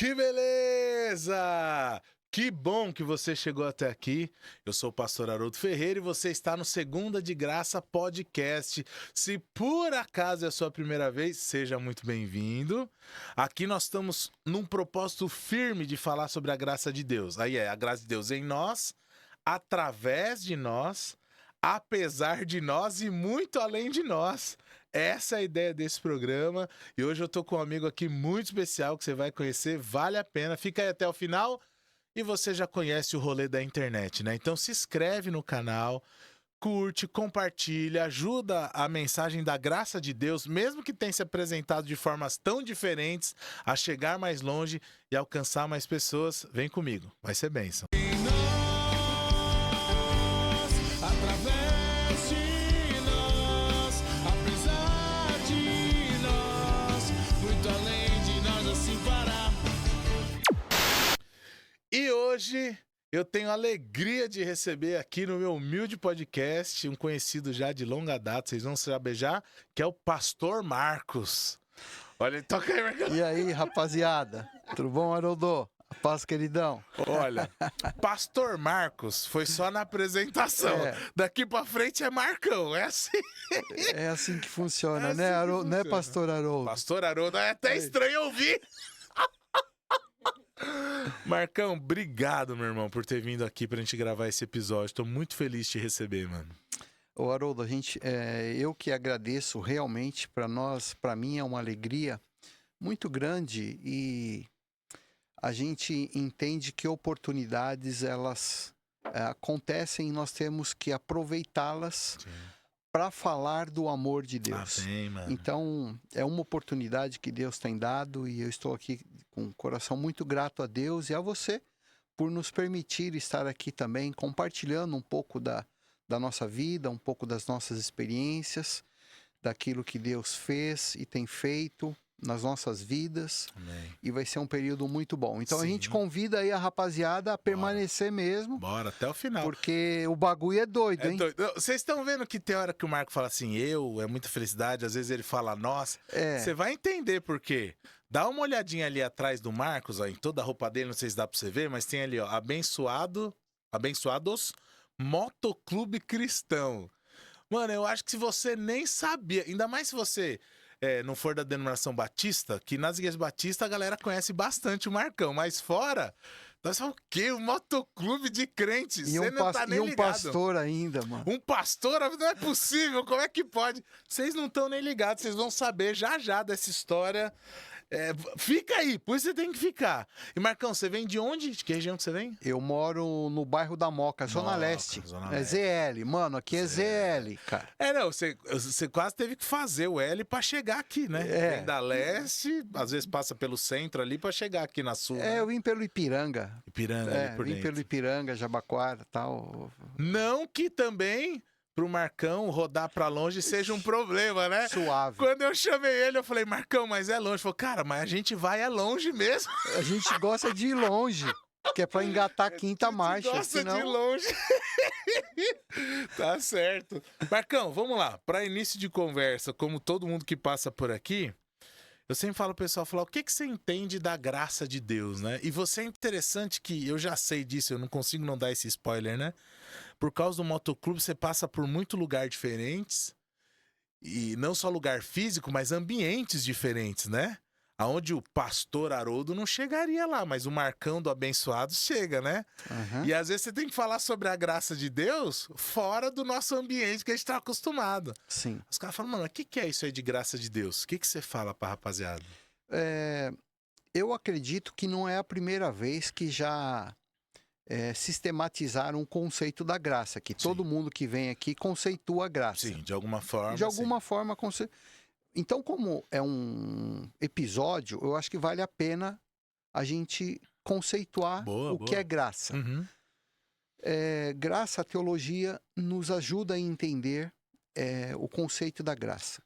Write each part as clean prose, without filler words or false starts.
Que beleza! Que bom que você chegou até aqui. Eu sou o pastor Haroldo Ferreira e você está no Segunda de Graça Podcast. Se por acaso é a sua primeira vez, seja muito bem-vindo. Aqui nós estamos num propósito firme de falar sobre a graça de Deus. Aí a graça de Deus em nós, através de nós, apesar de nós e muito além de nós. Essa é a ideia desse programa. E hoje eu tô com um amigo aqui muito especial que você vai conhecer, vale a pena. Fica aí até o final. E você já conhece o rolê da internet, né? Então se inscreve no canal, curte, compartilha, ajuda a mensagem da graça de Deus, mesmo que tenha se apresentado de formas tão diferentes, a chegar mais longe e alcançar mais pessoas. Vem comigo, vai ser bênção. E hoje eu tenho a alegria de receber aqui no meu humilde podcast um conhecido já de longa data, vocês vão saber já, que é o Pastor Marcos. Olha, toca aí, Marcos. E aí, rapaziada? Tudo bom, Haroldo? A paz, queridão. Olha, Pastor Marcos foi só na apresentação. Daqui pra frente é Marcão, é assim. É assim que funciona, É né, assim que Haroldo? Né, funciona. Pastor Haroldo? Pastor Haroldo, é até estranho ouvir. Marcão, obrigado, meu irmão, por ter vindo aqui pra gente gravar esse episódio. Tô muito feliz de te receber, mano. Ô, Haroldo, eu que agradeço realmente, para mim é uma alegria muito grande e a gente entende que oportunidades, elas acontecem e nós temos que aproveitá-las para falar do amor de Deus. Amém, mano. Então, é uma oportunidade que Deus tem dado e eu estou aqui com um coração muito grato a Deus e a você por nos permitir estar aqui também compartilhando um pouco da nossa vida, um pouco das nossas experiências, daquilo que Deus fez e tem feito nas nossas vidas. Amém. E vai ser um período muito bom. Então a Sim. gente convida aí a rapaziada a permanecer mesmo, Bora, até o final. porque o bagulho é doido, É hein? doido. Vocês estão vendo que tem hora que o Marco fala assim, é muita felicidade, às vezes ele fala, nossa. Você vai entender por quê. Dá uma olhadinha ali atrás do Marcos, ó, em toda a roupa dele, não sei se dá pra você ver, mas tem ali, ó, abençoados Motoclube Cristão. Mano, eu acho que se você nem sabia, ainda mais se você não for da denominação batista, que nas igrejas batistas a galera conhece bastante o Marcão, mas fora, nós falamos o quê? Um motoclube de crentes, E você não tá nem um ligado. pastor ainda, mano. Um pastor? Não é possível, como é que pode? Vocês não estão nem ligados, vocês vão saber já dessa história. Fica aí, por isso você tem que ficar. E Marcão, você vem de onde? De que região que você vem? Eu moro no bairro da Moca, Zona Leste. Zona É Leste. ZL, mano, aqui é ZL, cara. Não, você quase teve que fazer o L pra chegar aqui, né? Vem da leste, às vezes passa pelo centro ali pra chegar aqui na sul. Né? Eu vim pelo Ipiranga. Ipiranga, ali por vim dentro. pelo Ipiranga, Jabaquara e tal. Não que também pro Marcão rodar pra longe seja um problema, né? Suave. Quando eu chamei ele, eu falei, Marcão, mas é longe. Ele falou, cara, mas a gente vai longe mesmo. A gente gosta de ir longe, que é pra engatar a quinta marcha. Gosta Senão... de longe. Tá certo. Marcão, vamos lá. Para início de conversa, como todo mundo que passa por aqui, eu sempre falo pro pessoal, o que você entende da graça de Deus, né? E você é interessante que eu já sei disso, eu não consigo não dar esse spoiler, né? Por causa do motoclube, você passa por muito lugar diferentes. E não só lugar físico, mas ambientes diferentes, né? Aonde o pastor Haroldo não chegaria lá, mas o Marcão do Abençoado chega, né? Uhum. E às vezes você tem que falar sobre a graça de Deus fora do nosso ambiente que a gente tá acostumado. Sim. Os caras falam, mano, o que é isso aí de graça de Deus? O que você fala pra rapaziada? Eu acredito que não é a primeira vez que já sistematizaram o conceito da graça, que todo mundo que vem aqui conceitua a graça. Sim, de alguma forma. De alguma forma. Então, como é um episódio, eu acho que vale a pena a gente conceituar que é graça. Uhum. Graça, a teologia nos ajuda a entender o conceito da graça.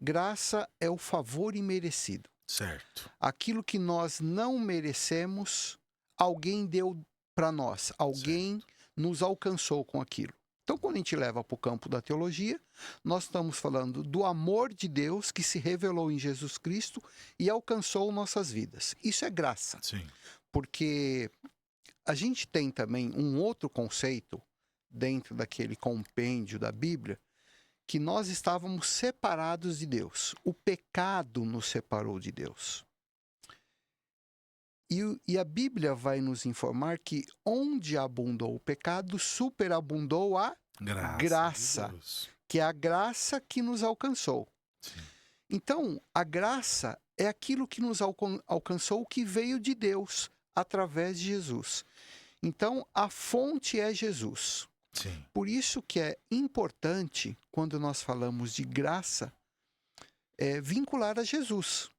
Graça é o favor imerecido. Certo. Aquilo que nós não merecemos, alguém deu para nós. Alguém nos alcançou com aquilo. Então, quando a gente leva para o campo da teologia, nós estamos falando do amor de Deus que se revelou em Jesus Cristo e alcançou nossas vidas. Isso é graça, Sim. porque a gente tem também um outro conceito dentro daquele compêndio da Bíblia, que nós estávamos separados de Deus. O pecado nos separou de Deus. E a Bíblia vai nos informar que onde abundou o pecado, superabundou a graça, de Deus. que é a graça que nos alcançou. Sim. Então, a graça é aquilo que nos alcançou, que veio de Deus, através de Jesus. Então, a fonte é Jesus. Sim. Por isso que é importante, quando nós falamos de graça, vincular a Jesus.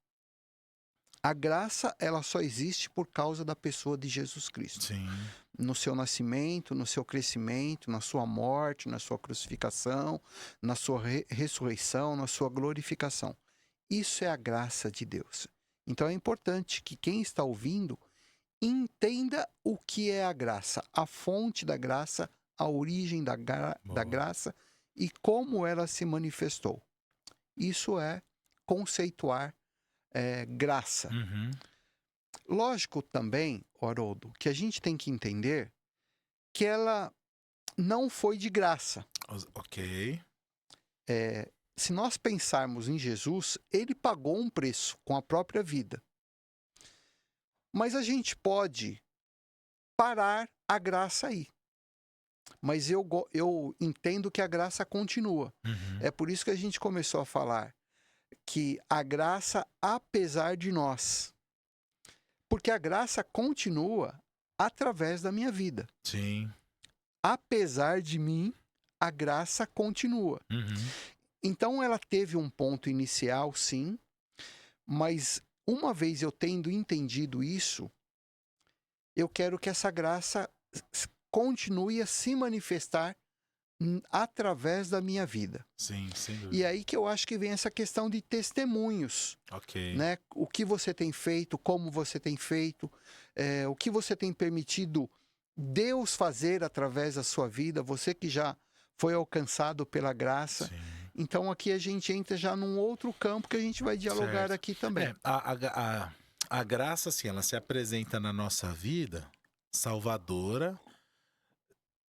A graça, ela só existe por causa da pessoa de Jesus Cristo. Sim. No seu nascimento, no seu crescimento, na sua morte, na sua crucificação, na sua ressurreição, na sua glorificação. Isso é a graça de Deus. Então é importante que quem está ouvindo entenda o que é a graça, a fonte da graça, a origem da graça e como ela se manifestou. Isso é conceituar graça. Uhum. Lógico também, Haroldo, que a gente tem que entender que ela não foi de graça. Ok. Se nós pensarmos em Jesus, ele pagou um preço com a própria vida. Mas a gente pode parar a graça aí. Mas eu entendo que a graça continua. Uhum. É por isso que a gente começou a falar que a graça, apesar de nós. Porque a graça continua através da minha vida. Sim. Apesar de mim, a graça continua. Uhum. Então ela teve um ponto inicial, sim, mas uma vez eu tendo entendido isso, eu quero que essa graça continue a se manifestar através da minha vida. Sim, sem dúvida. E aí que eu acho que vem essa questão de testemunhos, Ok. né? O que você tem feito, como você tem feito, o que você tem permitido Deus fazer através da sua vida, você que já foi alcançado pela graça. Sim. Então aqui a gente entra já num outro campo que a gente vai dialogar Certo. aqui também. A graça, assim, ela se apresenta na nossa vida salvadora.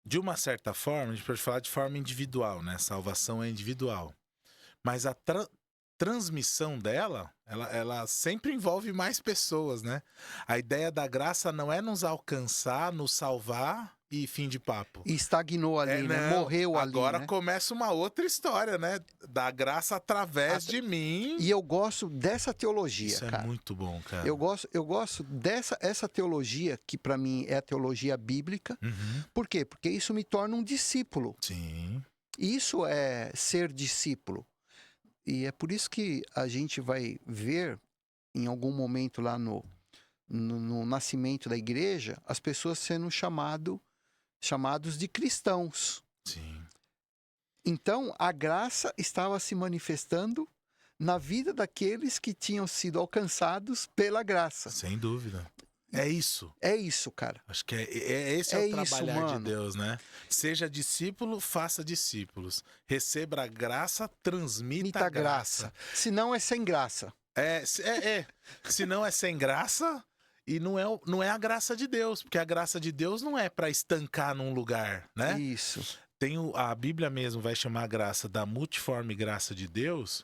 De uma certa forma, a gente pode falar de forma individual, né? Salvação é individual. Mas a transmissão dela, ela sempre envolve mais pessoas, né? A ideia da graça não é nos alcançar, nos salvar e fim de papo. E estagnou ali, né? Morreu ali, agora né? começa uma outra história, né? Da graça através de mim. E eu gosto dessa teologia, Isso cara. é muito bom, cara. Eu gosto essa teologia, que para mim é a teologia bíblica. Uhum. Por quê? Porque isso me torna um discípulo. Sim. Isso é ser discípulo. E é por isso que a gente vai ver, em algum momento lá no nascimento da igreja, as pessoas sendo chamados de cristãos. Sim. Então, a graça estava se manifestando na vida daqueles que tinham sido alcançados pela graça. Sem dúvida. É isso. É isso, cara. Acho que esse é o isso, trabalhar de mano. Deus, né? Seja discípulo, faça discípulos. Receba a graça, transmita a graça. Se não, é sem graça. Se não é sem graça, e não é a graça de Deus, porque a graça de Deus não é para estancar num lugar, né? Isso. A Bíblia mesmo vai chamar a graça da multiforme graça de Deus.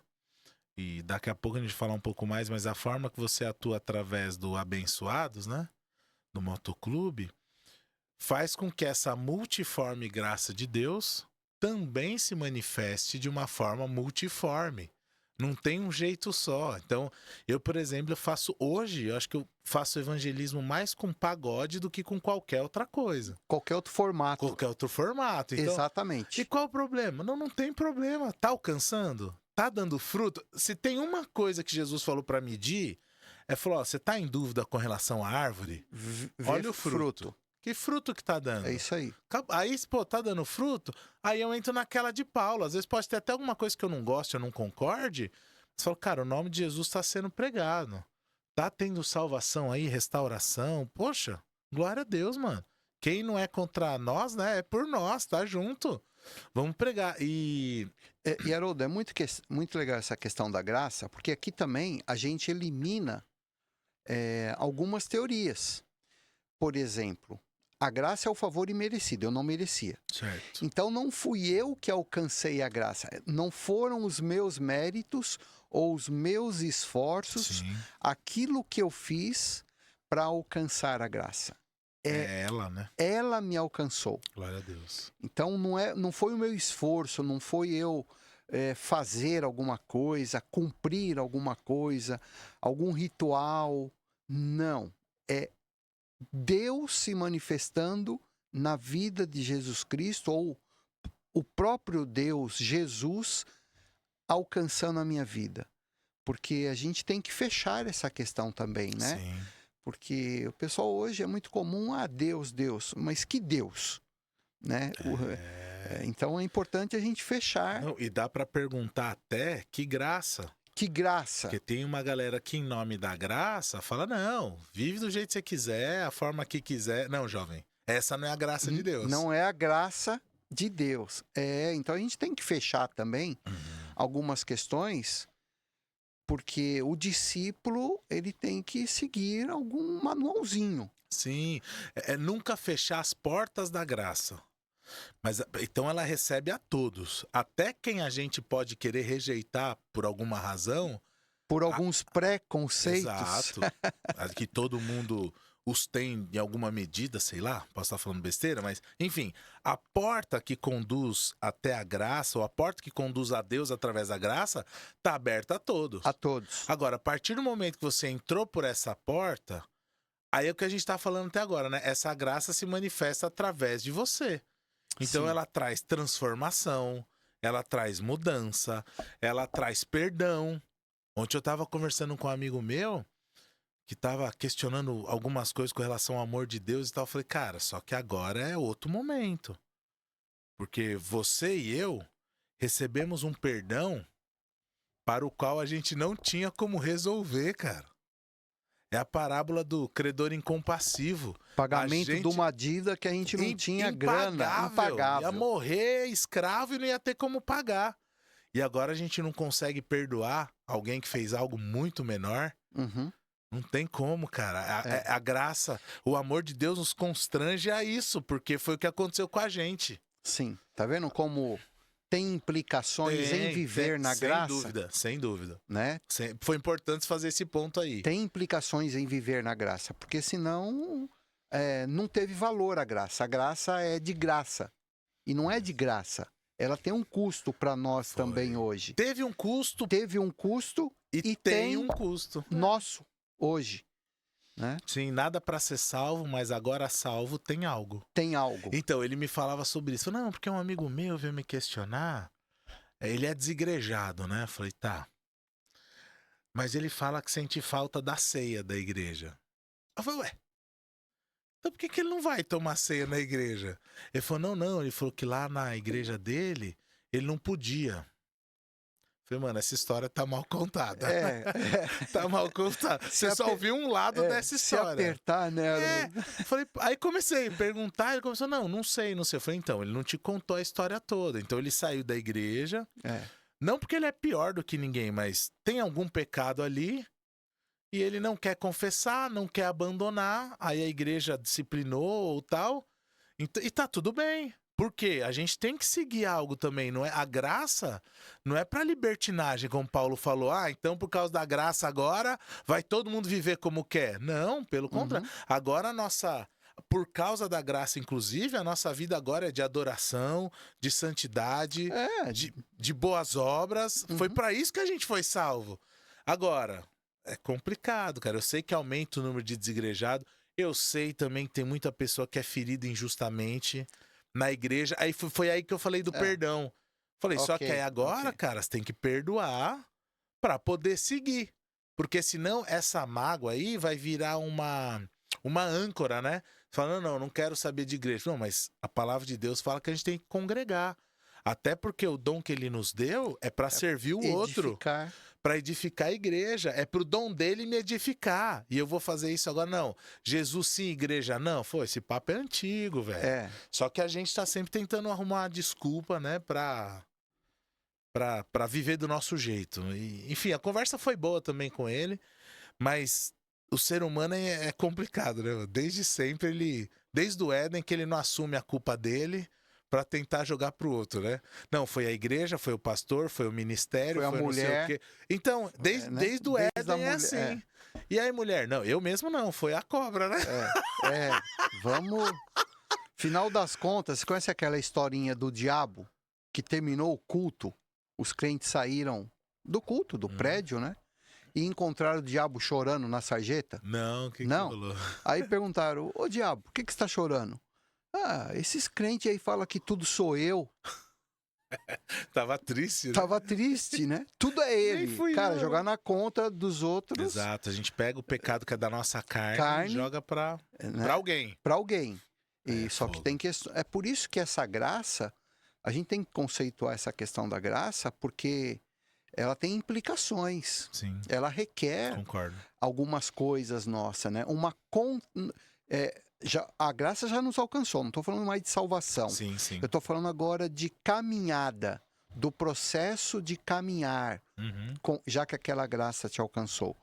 E daqui a pouco a gente vai falar um pouco mais, mas a forma que você atua através do Abençoados, né? Do Motoclube, faz com que essa multiforme graça de Deus também se manifeste de uma forma multiforme. Não tem um jeito só. Então, eu, por exemplo, eu acho que eu faço evangelismo mais com pagode do que com qualquer outra coisa. Qualquer outro formato. Qualquer outro formato. Então, exatamente. e qual o problema? Não tem problema. Tá alcançando? Tá dando fruto? Se tem uma coisa que Jesus falou para medir, falou, você tá em dúvida com relação à árvore? Olha o fruto. Que fruto que tá dando? É isso aí. Aí, tá dando fruto, aí eu entro naquela de Paulo. Às vezes pode ter até alguma coisa que eu não gosto, eu não concorde. Você fala, cara, o nome de Jesus tá sendo pregado. Tá tendo salvação aí, restauração. Poxa, glória a Deus, mano. Quem não é contra nós, né? É por nós, tá junto. Vamos pregar. E Haroldo, é muito legal essa questão da graça, porque aqui também a gente elimina algumas teorias. Por exemplo, a graça é o favor imerecido, eu não merecia. Certo. Então não fui eu que alcancei a graça, não foram os meus méritos ou os meus esforços, Sim. aquilo que eu fiz para alcançar a graça. É ela, né? Ela me alcançou. Glória a Deus. Então não foi o meu esforço, não foi eu fazer alguma coisa, cumprir alguma coisa, algum ritual. Não. É Deus se manifestando na vida de Jesus Cristo, ou o próprio Deus, Jesus, alcançando a minha vida. Porque a gente tem que fechar essa questão também, né? Sim. Porque o pessoal hoje é muito comum, Deus, Deus. Mas que Deus? Né? Então é importante a gente fechar. Não, e dá pra perguntar até que graça. Que graça. Porque tem uma galera que, em nome da graça, fala: não, vive do jeito que você quiser, a forma que quiser. Não, jovem, essa não é a graça de Deus. Não é a graça de Deus. Então a gente tem que fechar também algumas questões, porque o discípulo ele tem que seguir algum manualzinho. Sim, nunca fechar as portas da graça. Mas então ela recebe a todos. Até quem a gente pode querer rejeitar por alguma razão. Por alguns preconceitos. Exato. Que todo mundo os tem em alguma medida, sei lá, posso estar falando besteira, mas enfim, a porta que conduz até a graça, ou a porta que conduz a Deus através da graça, tá aberta a todos. A todos. Agora, a partir do momento que você entrou por essa porta, aí é o que a gente tá falando até agora, né? Essa graça se manifesta através de você. Então Sim. ela traz transformação, ela traz mudança, ela traz perdão. Ontem eu tava conversando com um amigo meu que tava questionando algumas coisas com relação ao amor de Deus e tal. Eu falei, cara, só que agora é outro momento. Porque você e eu recebemos um perdão para o qual a gente não tinha como resolver, cara. É a parábola do credor incompassivo. Pagamento de uma dívida que a gente não tinha grana. Impagável. Ia morrer escravo e não ia ter como pagar. E agora a gente não consegue perdoar alguém que fez algo muito menor. Uhum. Não tem como, cara. A graça, o amor de Deus nos constrange a isso, porque foi o que aconteceu com a gente. Sim. Tá vendo como tem implicações em viver na graça? Sem dúvida, sem dúvida. Né? Foi importante fazer esse ponto aí. Tem implicações em viver na graça, porque senão não teve valor a graça. A graça é de graça. E não é de graça. Ela tem um custo para nós também hoje. Teve um custo. Teve um custo e tem um custo. Nosso, hoje. Né? Sim, nada para ser salvo, mas agora salvo tem algo. Tem algo. Então, ele me falava sobre isso. Não, porque um amigo meu veio me questionar. Ele é desigrejado, né? Eu falei, tá. Mas ele fala que sente falta da ceia da igreja. Eu falei, ué. Então por que ele não vai tomar ceia na igreja? Ele falou, não. Ele falou que lá na igreja dele, ele não podia. Falei, mano, essa história tá mal contada. Tá mal contada. Você só ouviu um lado dessa história. Se apertar, né? Falei, aí comecei a perguntar, ele começou, não sei. Eu falei, então, ele não te contou a história toda. Então ele saiu da igreja. Não porque ele é pior do que ninguém, mas tem algum pecado ali e ele não quer confessar, não quer abandonar. Aí a igreja disciplinou ou tal. E tá tudo bem. Por quê? A gente tem que seguir algo também, não é? A graça não é pra libertinagem, como Paulo falou. Então por causa da graça agora vai todo mundo viver como quer. Não, pelo contrário. Agora por causa da graça, inclusive, a nossa vida agora é de adoração, de santidade, de boas obras. Foi pra isso que a gente foi salvo. Agora, é complicado, cara. Eu sei que aumenta o número de desigrejados. Eu sei também que tem muita pessoa que é ferida injustamente na igreja. Aí foi aí que eu falei do perdão. Falei, só que aí agora, cara, você tem que perdoar pra poder seguir. Porque senão essa mágoa aí vai virar uma âncora, né? Falando, não quero saber de igreja. Não, mas a palavra de Deus fala que a gente tem que congregar. Até porque o dom que ele nos deu é para servir o outro, Edificar. para edificar a igreja. É pro dom dele me edificar. E eu vou fazer isso agora? Não. Jesus sim, igreja não. Esse papo é antigo, velho. É. Só que a gente tá sempre tentando arrumar uma desculpa, né, pra viver do nosso jeito. E, enfim, a conversa foi boa também com ele, mas o ser humano é complicado, né? Desde sempre desde o Éden que ele não assume a culpa dele pra tentar jogar pro outro, né? Não, foi a igreja, foi o pastor, foi o ministério, Foi a não sei o mulher. quê. Então, Né? desde o Desde a Éden é mulher, assim. é. E aí, mulher? Não, eu mesmo não, foi a cobra, né? Vamos. Final das contas, você conhece aquela historinha do diabo que terminou o culto? Os crentes saíram do culto, do prédio, né? E encontraram o diabo chorando na sarjeta? Não, que Não. rolou? Aí perguntaram: ô diabo, por que você está chorando? Ah, esses crentes aí falam que tudo sou eu. Tava triste, né? Tava triste, né? Tudo é ele. fui Cara, eu. jogar na conta dos outros. Exato, a gente pega o pecado que é da nossa carne Carne, e joga pra né? alguém. Para alguém. E É, só que fogo. tem que. É por isso que essa graça, a gente tem que conceituar essa questão da graça, porque ela tem implicações. Sim, Ela requer concordo. algumas coisas nossas, né? A graça já nos alcançou, não estou falando mais de salvação. Sim, sim. Eu estou falando agora de caminhada, do processo de caminhar, já que aquela graça te alcançou.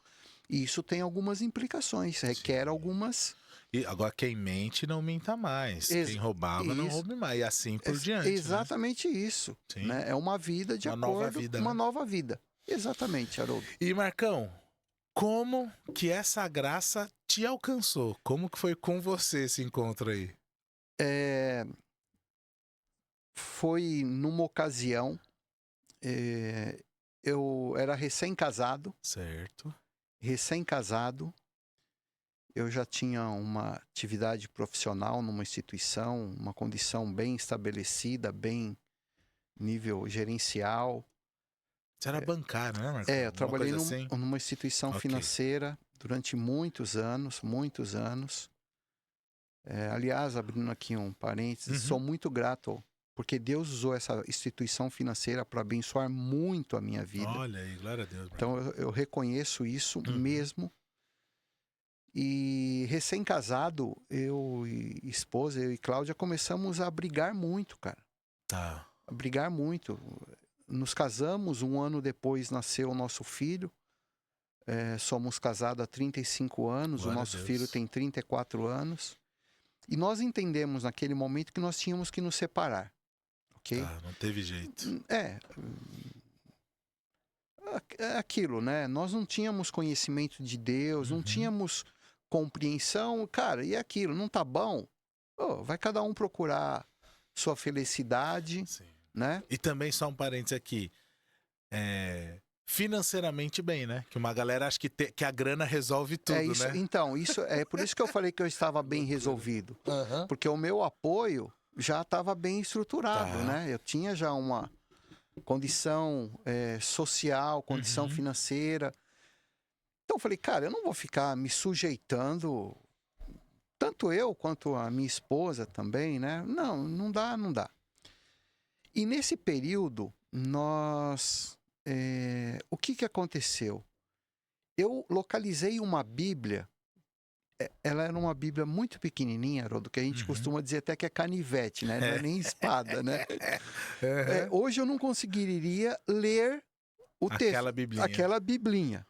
E isso tem algumas implicações, requer algumas... E agora, quem mente não minta mais. Quem roubava não roube mais. E assim por diante. Exatamente isso. Sim. Né? É uma vida de Uma acordo nova vida, uma né? nova vida. Exatamente, Haroldo. E Marcão, como que essa graça te alcançou? Como que foi com você esse encontro aí? Foi numa ocasião, eu era recém-casado, eu já tinha uma atividade profissional numa instituição, uma condição bem estabelecida, bem nível gerencial. Você era bancário, né, Marcão? Eu trabalhei assim? numa instituição financeira durante muitos anos, muitos anos. Aliás, abrindo aqui um parênteses, sou muito grato, porque Deus usou essa instituição financeira para abençoar muito a minha vida. Olha aí, glória a Deus. Marcão. Então eu reconheço isso mesmo. E recém-casado, eu e Cláudia começamos a brigar muito, cara. Tá. A brigar muito. Nos casamos, um ano depois nasceu o nosso filho. Somos casados há 35 anos, Glória o nosso a Deus. filho tem 34 anos. E nós entendemos naquele momento que nós tínhamos que nos separar. Ok? Tá, não teve jeito. É aquilo, né? Nós não tínhamos conhecimento de Deus, não tínhamos compreensão. Cara, e aquilo, não tá bom? Vai cada um procurar sua felicidade, Sim. né? E também, só um parênteses aqui, financeiramente bem, né? Que uma galera acha que a grana resolve tudo, isso, né? Então, é por isso que eu falei que eu estava bem resolvido. Porque o meu apoio já estava bem estruturado, né? Eu tinha já uma condição social, condição financeira. Então eu falei, cara, eu não vou ficar me sujeitando, tanto eu quanto a minha esposa também, né? Não dá. E nesse período, o que aconteceu? Eu localizei uma Bíblia, ela era uma Bíblia muito pequenininha, Haroldo, que a gente costuma dizer até que é canivete, né? Não é nem espada, né? Hoje eu não conseguiria ler o texto, aquela biblinha.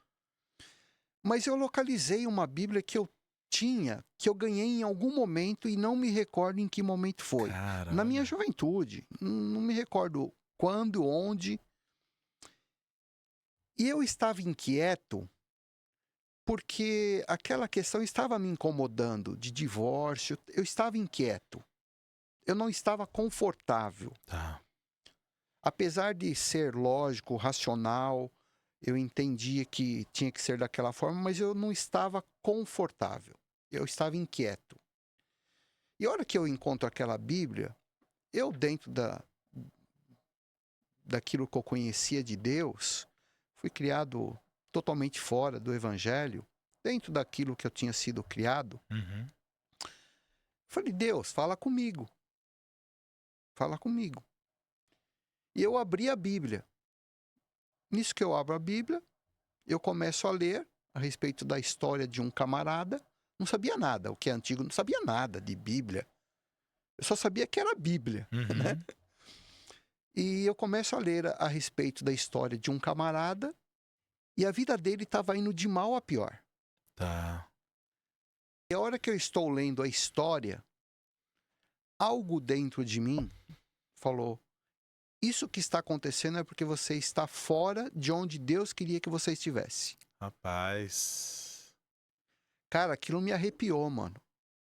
Mas eu localizei uma Bíblia que eu tinha, que eu ganhei em algum momento e não me recordo em que momento foi. Caramba. Na minha juventude, não me recordo quando, onde. E eu estava inquieto porque aquela questão estava me incomodando, de divórcio. Eu estava inquieto. Eu não estava confortável. Tá. Apesar de ser lógico, racional, eu entendia que tinha que ser daquela forma, mas eu não estava confortável. Eu estava inquieto. E a hora que eu encontro aquela Bíblia, eu dentro daquilo que eu conhecia de Deus, fui criado totalmente fora do Evangelho, dentro daquilo que eu tinha sido criado. Falei, Deus, fala comigo. Fala comigo. E eu abri a Bíblia. Nisso que eu abro a Bíblia, eu começo a ler a respeito da história de um camarada. Não sabia nada, o que é antigo, não sabia nada de Bíblia. Eu só sabia que era Bíblia, né? E eu começo a ler a respeito da história de um camarada e a vida dele estava indo de mal a pior. Tá. E a hora que eu estou lendo a história, algo dentro de mim falou: isso que está acontecendo é porque você está fora de onde Deus queria que você estivesse. Rapaz. Cara, aquilo me arrepiou, mano,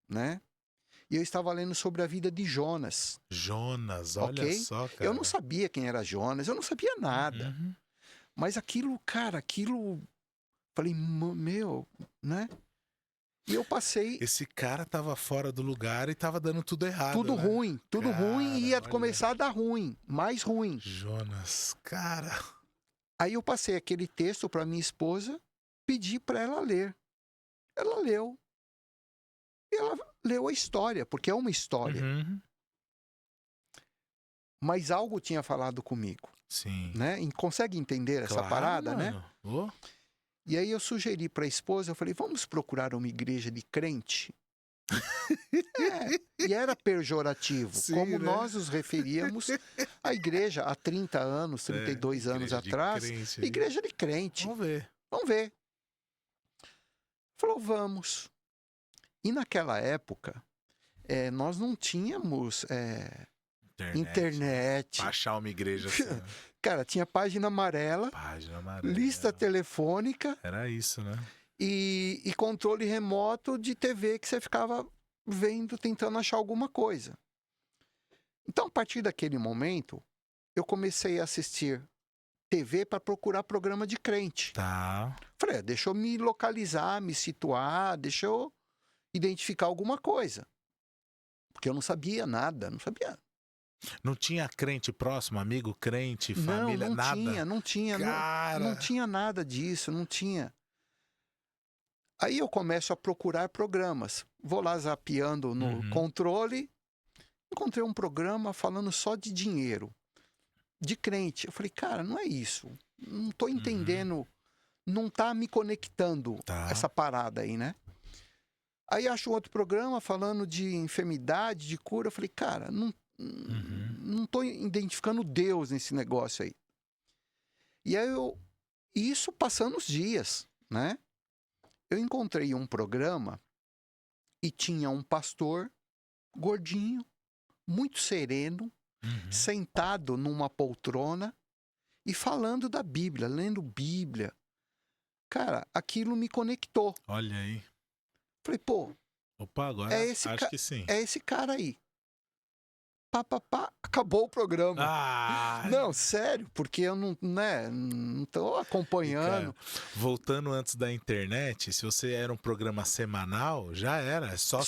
né? E eu estava lendo sobre a vida de Jonas. Jonas, olha Ok? só, cara. Eu não sabia quem era Jonas, eu não sabia nada. Mas aquilo, cara, falei, meu, né? E eu passei... Esse cara tava fora do lugar e tava dando tudo errado, Tudo né? ruim, tudo ruim, e ia Cara, começar a dar ruim, mais ruim. Jonas, cara. Aí eu passei aquele texto para minha esposa, pedi para ela ler. Ela leu. E ela leu a história, porque é uma história. Mas algo tinha falado comigo. Sim. Né? E consegue entender essa parada, mano. né? Oh. E aí eu sugeri para a esposa, eu falei, vamos procurar uma igreja de crente? E era pejorativo, Sim, como né? nós nos referíamos à igreja há 30 anos, 32 anos atrás. Igreja de crente. Vamos ver. Vamos ver. Falou, vamos. E naquela época, nós não tínhamos internet. Pra achar uma igreja assim. Cara, tinha página amarela, lista telefônica. Era isso, né? E controle remoto de TV que você ficava vendo, tentando achar alguma coisa. Então, a partir daquele momento, eu comecei a assistir TV para procurar programa de crente. Tá. Falei, deixa eu me localizar, me situar, deixa eu identificar alguma coisa. Porque eu não sabia nada, não sabia. Não tinha crente próximo, amigo crente, família, não nada? Não tinha. Cara. Não tinha nada disso, não tinha. Aí eu começo a procurar programas. Vou lá zapeando no controle. Encontrei um programa falando só de dinheiro. De crente. Eu falei, cara, não é isso. Não tô entendendo. Não tá me conectando essa parada aí, né? Aí acho um outro programa falando de enfermidade, de cura. Eu falei, cara, não tô identificando Deus nesse negócio aí. E aí isso passando os dias, né? Eu encontrei um programa e tinha um pastor gordinho, muito sereno, sentado numa poltrona e falando da Bíblia, lendo Bíblia. Cara, aquilo me conectou. Olha aí. Falei, pô, opa, agora acho que sim. É esse cara aí. Acabou o programa. Não, sério, porque eu não tô acompanhando. Cara, voltando antes da internet, se você era um programa semanal, já era. Só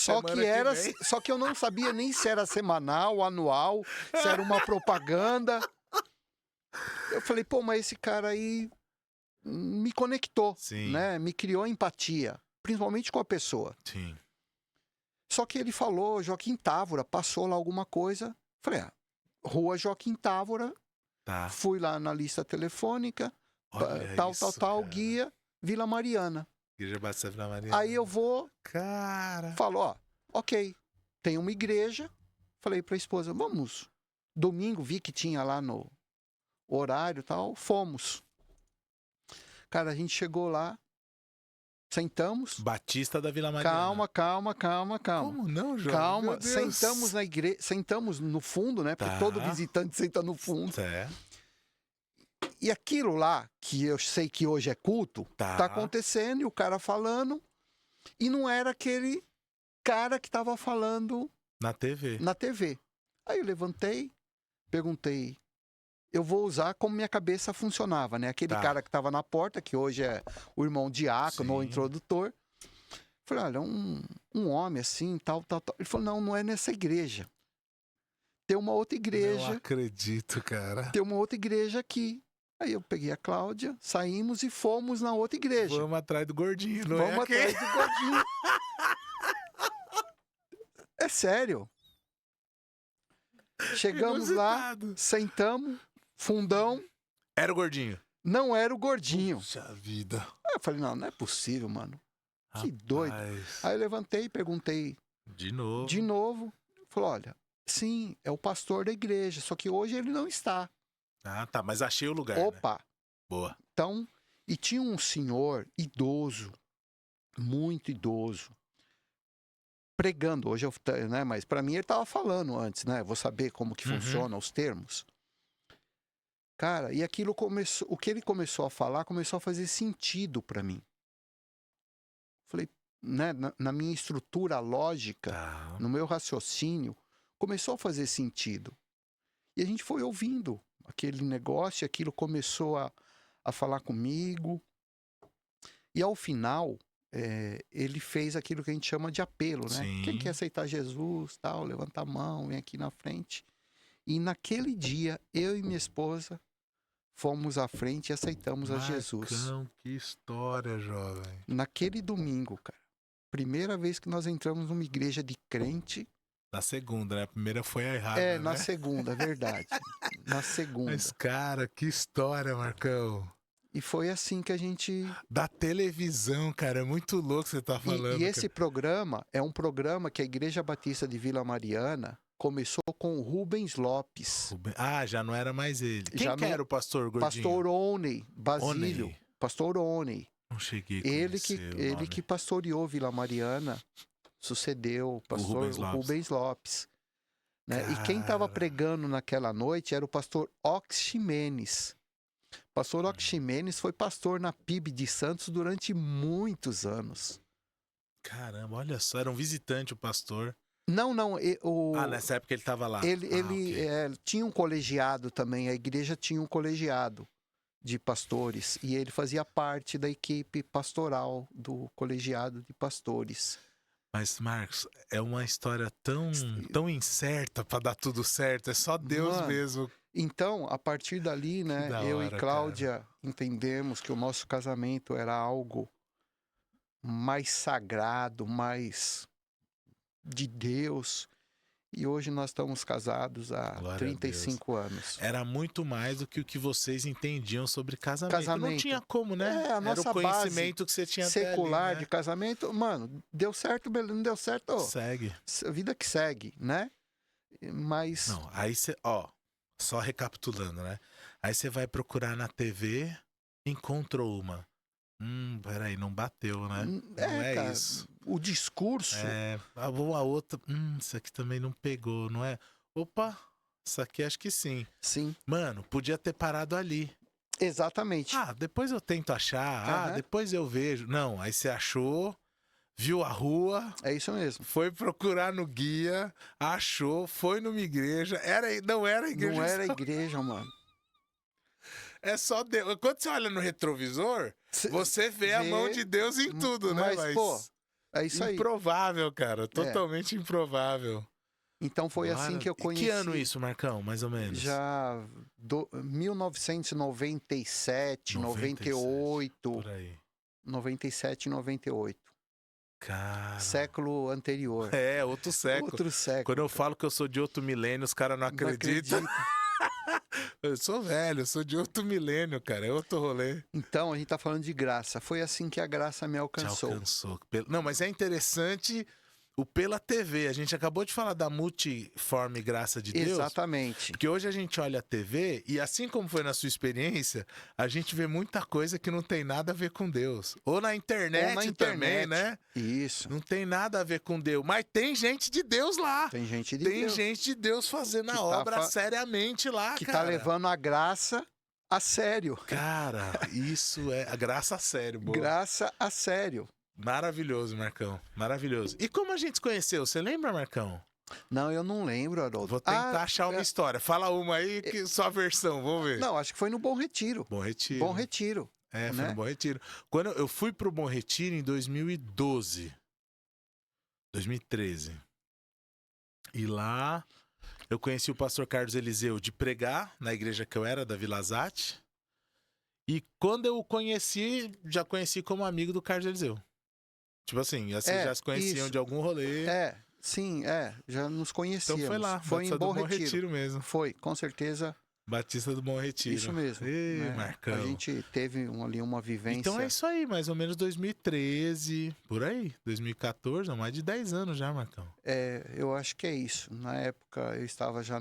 que eu não sabia nem se era semanal, anual, se era uma propaganda. Eu falei, pô, mas esse cara aí me conectou, né? Me criou empatia, principalmente com a pessoa. Sim. Só que ele falou, Joaquim Távora, passou lá alguma coisa. Falei, Rua Joaquim Távora. Tá. Fui lá na lista telefônica, tal, guia, Vila Mariana. Igreja Batista Vila Mariana. Aí eu vou, falo, ok, tem uma igreja. Falei pra esposa, vamos. Domingo, vi que tinha lá no horário e tal, fomos. Cara, a gente chegou lá, sentamos. Batista da Vila Mariana. Calma. Como não, João? Calma, sentamos na igreja, sentamos no fundo, né? Porque todo visitante senta no fundo. E aquilo lá, que eu sei que hoje é culto, tá acontecendo, e o cara falando, e não era aquele cara que tava falando na TV. Aí eu levantei, perguntei, eu vou usar como minha cabeça funcionava, né? Aquele cara que tava na porta, que hoje é o irmão diácono ou introdutor. Falei, olha, um homem assim, tal. Ele falou, não é nessa igreja. Tem uma outra igreja. Não acredito, cara. Tem uma outra igreja aqui. Aí eu peguei a Cláudia, saímos e fomos na outra igreja. Vamos atrás do gordinho, não Vamos atrás do gordinho. É sério. Chegamos lá, sentamos, fundão, Era o gordinho. não era o gordinho. Puxa vida. Aí eu falei, não é possível, mano. Que doido. Rapaz. Aí eu levantei e perguntei De novo. de novo. Falou, olha, sim, é o pastor da igreja, só que hoje ele não está. Ah, tá. Mas achei o lugar. Né? Opa! Boa. Então, e tinha um senhor idoso, muito idoso, pregando. Hoje, né, mas para mim ele estava falando antes, né? Vou saber como que funciona os termos. Cara, e aquilo começou, o que ele começou a falar começou a fazer sentido para mim. Falei, né, na minha estrutura lógica, Tá. no meu raciocínio, começou a fazer sentido. E a gente foi ouvindo aquele negócio, aquilo começou a falar comigo. E ao final, ele fez aquilo que a gente chama de apelo, né? Sim. Quem quer aceitar Jesus, tal, levanta a mão, vem aqui na frente. E naquele dia, eu e minha esposa fomos à frente e aceitamos a Jesus. Marcão, que história, jovem. Naquele domingo, cara. Primeira vez que nós entramos numa igreja de crente. Na segunda, né? A primeira foi a errada, Na né? segunda, verdade. Na segunda. Mas, cara, que história, Marcão. E foi assim que a gente... Da televisão, cara. É muito louco você tá falando. E esse programa é um programa que a Igreja Batista de Vila Mariana começou com o Rubens Lopes. Ah, já não era mais ele. Quem Já que não- era o pastor gordinho? Pastor Oney Basílio. Oney. Pastor Oney. Não cheguei a Ele que, conhecer o ele nome. que pastoreou Vila Mariana, sucedeu o pastor Rubens Lopes. Rubens Lopes. Né? E quem Cara. estava pregando naquela noite era o pastor Ox Ximenes. Pastor Ox Ximenes foi pastor na PIB de Santos durante muitos anos. Caramba, olha só, era um visitante o pastor. Não, Nessa época ele tava lá. ele Ok. tinha um colegiado também, a igreja tinha um colegiado de pastores e ele fazia parte da equipe pastoral do colegiado de pastores. Mas, Marcos, é uma história tão incerta pra dar tudo certo. É só Deus Mano, mesmo. Então, a partir dali, né, da eu hora, e Cláudia entendemos que o nosso casamento era algo mais sagrado, mais de Deus. E hoje nós estamos casados há Glória a 35 anos. Era muito mais do que o que vocês entendiam sobre casamento. Não Casamento. tinha como, né? É, a Era nossa o conhecimento que você tinha até Secular ali, de né? casamento, mano, deu certo, beleza, não deu certo, Segue. vida que segue, né? Mas Não, aí você, só recapitulando, né? Aí você vai procurar na TV, encontrou uma. Peraí, não bateu, né? Não é cara, isso. o discurso, A outra, isso aqui também não pegou, não é? Opa, isso aqui acho que sim. sim, Mano, podia ter parado ali. exatamente. Depois eu tento achar, Aham. depois eu vejo. Não, aí você achou, viu a rua, É isso mesmo. foi procurar no guia, achou, foi numa igreja, não era a igreja. Não era igreja, mano. É só Deus. Quando você olha no retrovisor, você vê a mão de Deus em tudo, né? Mas, pô, é isso aí. Improvável, cara. Totalmente improvável. Então foi assim que eu conheci. Que ano isso, Marcão, mais ou menos? Já 1997, 98, Por aí. 97, 98. Cara. Século anterior. É, outro século. Outro século. Quando eu falo que eu sou de outro milênio, os caras não acreditam. Eu sou velho, eu sou de outro milênio, cara. É outro rolê. Então, a gente tá falando de graça. Foi assim que a graça me Te alcançou. alcançou. Não, mas é interessante o pela TV. A gente acabou de falar da multiforme graça de Deus. Exatamente. Porque hoje a gente olha a TV e assim como foi na sua experiência, a gente vê muita coisa que não tem nada a ver com Deus. Ou na internet, também, né? Isso. Não tem nada a ver com Deus. Mas tem gente de Deus lá. Tem gente de Tem Deus gente de Deus fazendo que a tá obra seriamente lá, que cara. tá levando a graça a sério. Cara, isso é a graça a sério, boa. Graça a sério. Maravilhoso, Marcão. Maravilhoso. E como a gente se conheceu? Você lembra, Marcão? Não, eu não lembro, Haroldo. Vou tentar achar uma história. Fala uma aí, que sua versão, vamos ver. Não, acho que foi no Bom Retiro. Bom Retiro. Bom Retiro. Foi né? no Bom Retiro. Quando eu fui pro Bom Retiro em 2012. 2013. E lá eu conheci o pastor Carlos Eliseu de pregar na igreja que eu era, da Vila Zate. E quando eu o conheci, já conheci como amigo do Carlos Eliseu. Tipo assim, vocês já se conheciam isso. de algum rolê. Sim, já nos conhecíamos. Então foi lá, foi em do Bom Bom Retiro. Retiro mesmo. Foi, com certeza. Batista do Bom Retiro. Isso mesmo. Ih, Né? Marcão. A gente teve ali uma vivência. Então é isso aí, mais ou menos 2013, por aí. 2014, não, mais de 10 anos já, Marcão. Eu acho que é isso. Na época eu estava já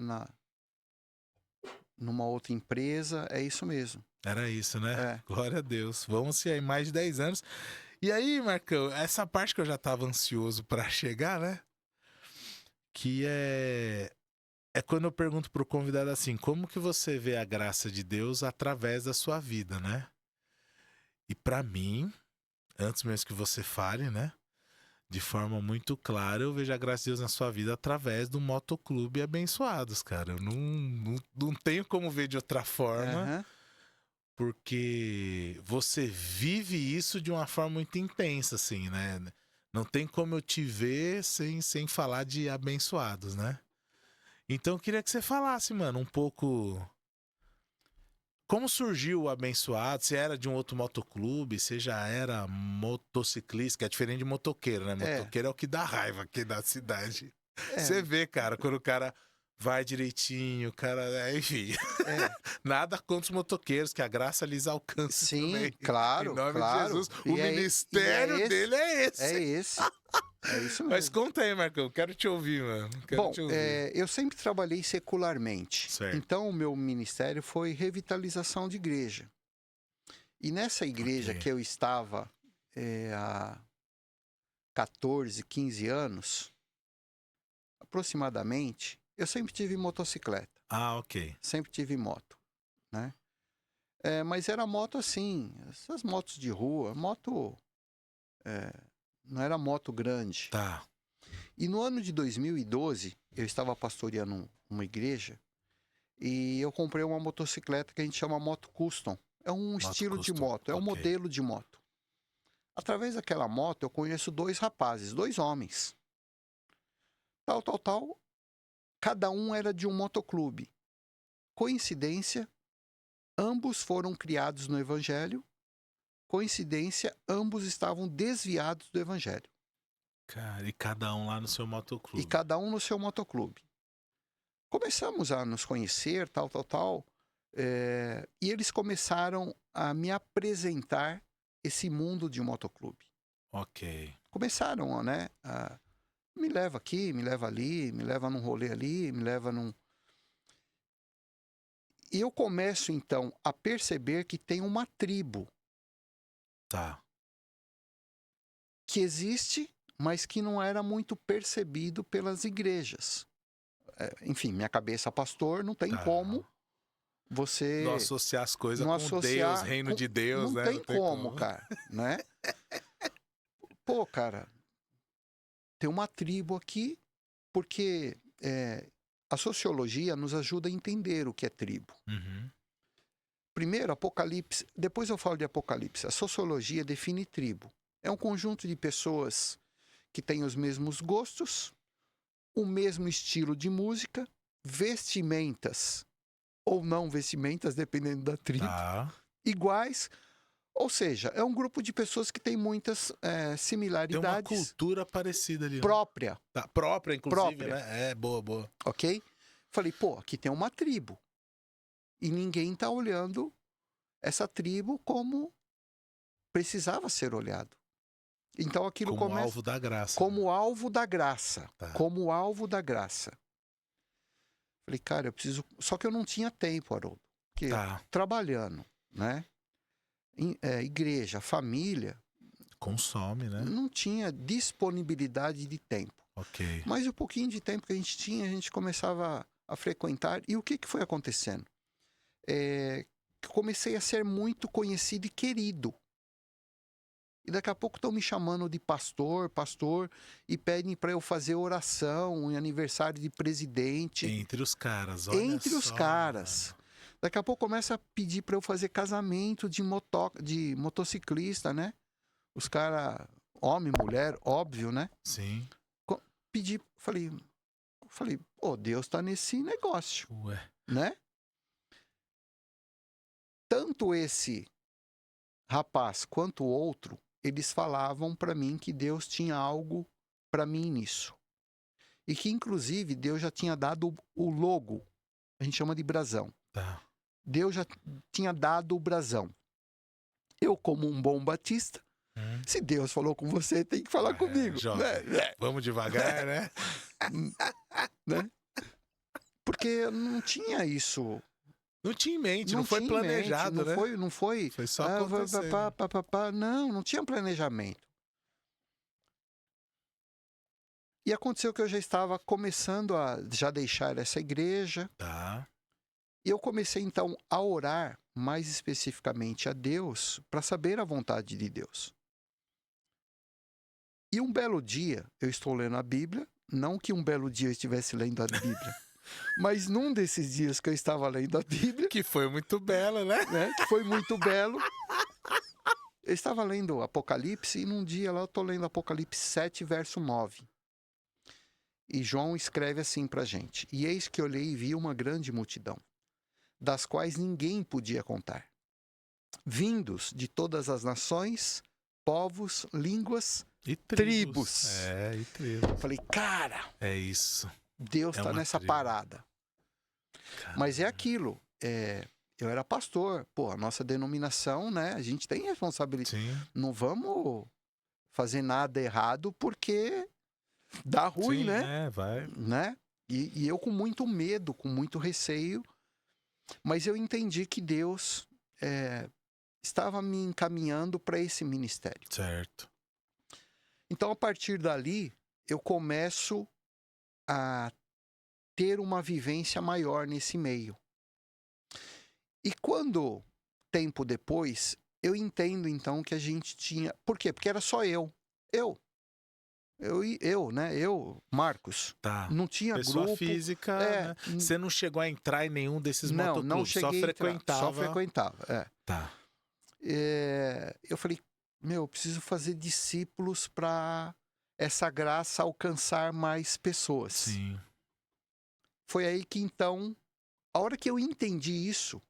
numa outra empresa, é isso mesmo. Era isso, né? É. Glória a Deus. Vamos se aí, mais de 10 anos. E aí, Marcão, essa parte que eu já tava ansioso pra chegar, né? Que é quando eu pergunto pro convidado assim, como que você vê a graça de Deus através da sua vida, né? E pra mim, antes mesmo que você fale, né? De forma muito clara, eu vejo a graça de Deus na sua vida através do Motoclube Abençoados, cara. Eu não tenho como ver de outra forma, Aham. porque você vive isso de uma forma muito intensa, assim, né? Não tem como eu te ver sem falar de abençoados, né? Então eu queria que você falasse, mano, um pouco como surgiu o Abençoado, se era de um outro motoclube, se já era motociclista, que é diferente de motoqueiro, né? É. Motoqueiro é o que dá raiva aqui da cidade. É. Você vê, cara, quando o cara vai direitinho, o cara, enfim. É. Nada contra os motoqueiros, que a graça lhes alcance Sim, também. claro, Em nome claro. de Jesus. E O ministério dele é esse. É esse. É isso mesmo. Mas conta aí, Marcão, quero te ouvir, mano. Quero Bom, te ouvir. eu sempre trabalhei secularmente. Certo. Então, o meu ministério foi revitalização de igreja. E nessa igreja Ok. que eu estava há 14, 15 anos, aproximadamente, eu sempre tive motocicleta. Ah, ok. Sempre tive moto, né? Mas era moto assim, essas motos de rua, não era moto grande. Tá. E no ano de 2012, eu estava pastoreando uma igreja e eu comprei uma motocicleta que a gente chama moto custom. É um estilo de custom, moto, é um ok. modelo de moto. Através daquela moto, eu conheço 2 rapazes, 2 homens. Tal. Cada um era de um motoclube. Coincidência, ambos foram criados no Evangelho. Coincidência, ambos estavam desviados do Evangelho. Cara, e cada um lá no seu motoclube. E cada um no seu motoclube. Começamos a nos conhecer, tal. E eles começaram a me apresentar esse mundo de motoclube. Ok. Começaram, né? Me leva aqui, me leva ali, me leva num rolê ali, me leva num... E eu começo, então, a perceber que tem uma tribo Tá. que existe, mas que não era muito percebido pelas igrejas. Enfim, minha cabeça pastor, não tem Tá. como você... Não associar as coisas não com associar Deus, reino com- de Deus, não né? tem como, cara, né? Pô, cara, tem uma tribo aqui, porque a sociologia nos ajuda a entender o que é tribo. Uhum. Primeiro, Apocalipse, depois eu falo de Apocalipse. A sociologia define tribo. É um conjunto de pessoas que têm os mesmos gostos, o mesmo estilo de música, vestimentas ou não vestimentas, dependendo da tribo, Tá. iguais. Ou seja, é um grupo de pessoas que tem muitas Tem uma similaridades cultura parecida ali. Né? própria, Tá. Própria, inclusive, Própria. né? É, boa. ok? Falei, pô, aqui tem uma tribo. E ninguém está olhando essa tribo como precisava ser olhado. Então aquilo Como começa alvo da graça. como alvo da graça. Tá. Como alvo da graça. Falei, cara, eu preciso... Só que eu não tinha tempo, Haroldo. Porque Tá. trabalhando, né? Igreja, família, Consome, né? não tinha disponibilidade de tempo. Ok. Mas o pouquinho de tempo que a gente tinha, a gente começava a frequentar. E o que foi acontecendo? Comecei a ser muito conhecido e querido. E daqui a pouco estão me chamando de pastor, e pedem para eu fazer oração em aniversário de presidente. Entre os caras, olha Entre os só, caras. mano. Daqui a pouco começa a pedir para eu fazer casamento de motociclista, né? Os caras, homem, mulher, óbvio, né? Sim. Pedi, falei, Deus está nesse negócio, Ué. né? Tanto esse rapaz quanto o outro, eles falavam para mim que Deus tinha algo para mim nisso. E que, inclusive, Deus já tinha dado o logo, a gente chama de brasão. Tá. Deus já tinha dado o brasão. Eu, como um bom batista, se Deus falou com você, tem que falar comigo. Jovem, Né? vamos devagar, né? Né? Porque não tinha isso. Não tinha em mente, não foi tinha em mente, planejado, né? Não foi. Foi só acontecendo. Não tinha planejamento. E aconteceu que eu já estava começando a já deixar essa igreja. Tá. E eu comecei, então, a orar mais especificamente a Deus para saber a vontade de Deus. E um belo dia, eu estou lendo a Bíblia. Não que um belo dia eu estivesse lendo a Bíblia. Mas num desses dias que eu estava lendo a Bíblia... Que foi muito belo, né? Que foi muito belo. Eu estava lendo Apocalipse e num dia lá eu estou lendo Apocalipse 7, verso 9. E João escreve assim pra gente: E eis que olhei e vi uma grande multidão, das quais ninguém podia contar, vindos de todas as nações, povos, línguas e tribos. E tribos. Falei, cara, é isso. Deus está nessa parada. Caramba. Mas é aquilo, eu era pastor, a nossa denominação, né? A gente tem responsabilidade. Sim. Não vamos fazer nada errado porque dá ruim, Sim, né? Vai. Né? E eu com muito medo, com muito receio, mas eu entendi que Deus estava me encaminhando para esse ministério. Certo. Então, a partir dali, eu começo a ter uma vivência maior nesse meio. E quando, tempo depois, eu entendo, então, que a gente tinha... Por quê? Porque era só eu, né? Eu, Marcos. Tá. Não tinha pessoa grupo. Física, né? Você não chegou a entrar em nenhum desses motoclubes? Não cheguei só frequentava. Só frequentava, Tá. Eu falei, eu preciso fazer discípulos para essa graça alcançar mais pessoas. Sim. Foi aí que, então, a hora que eu entendi isso,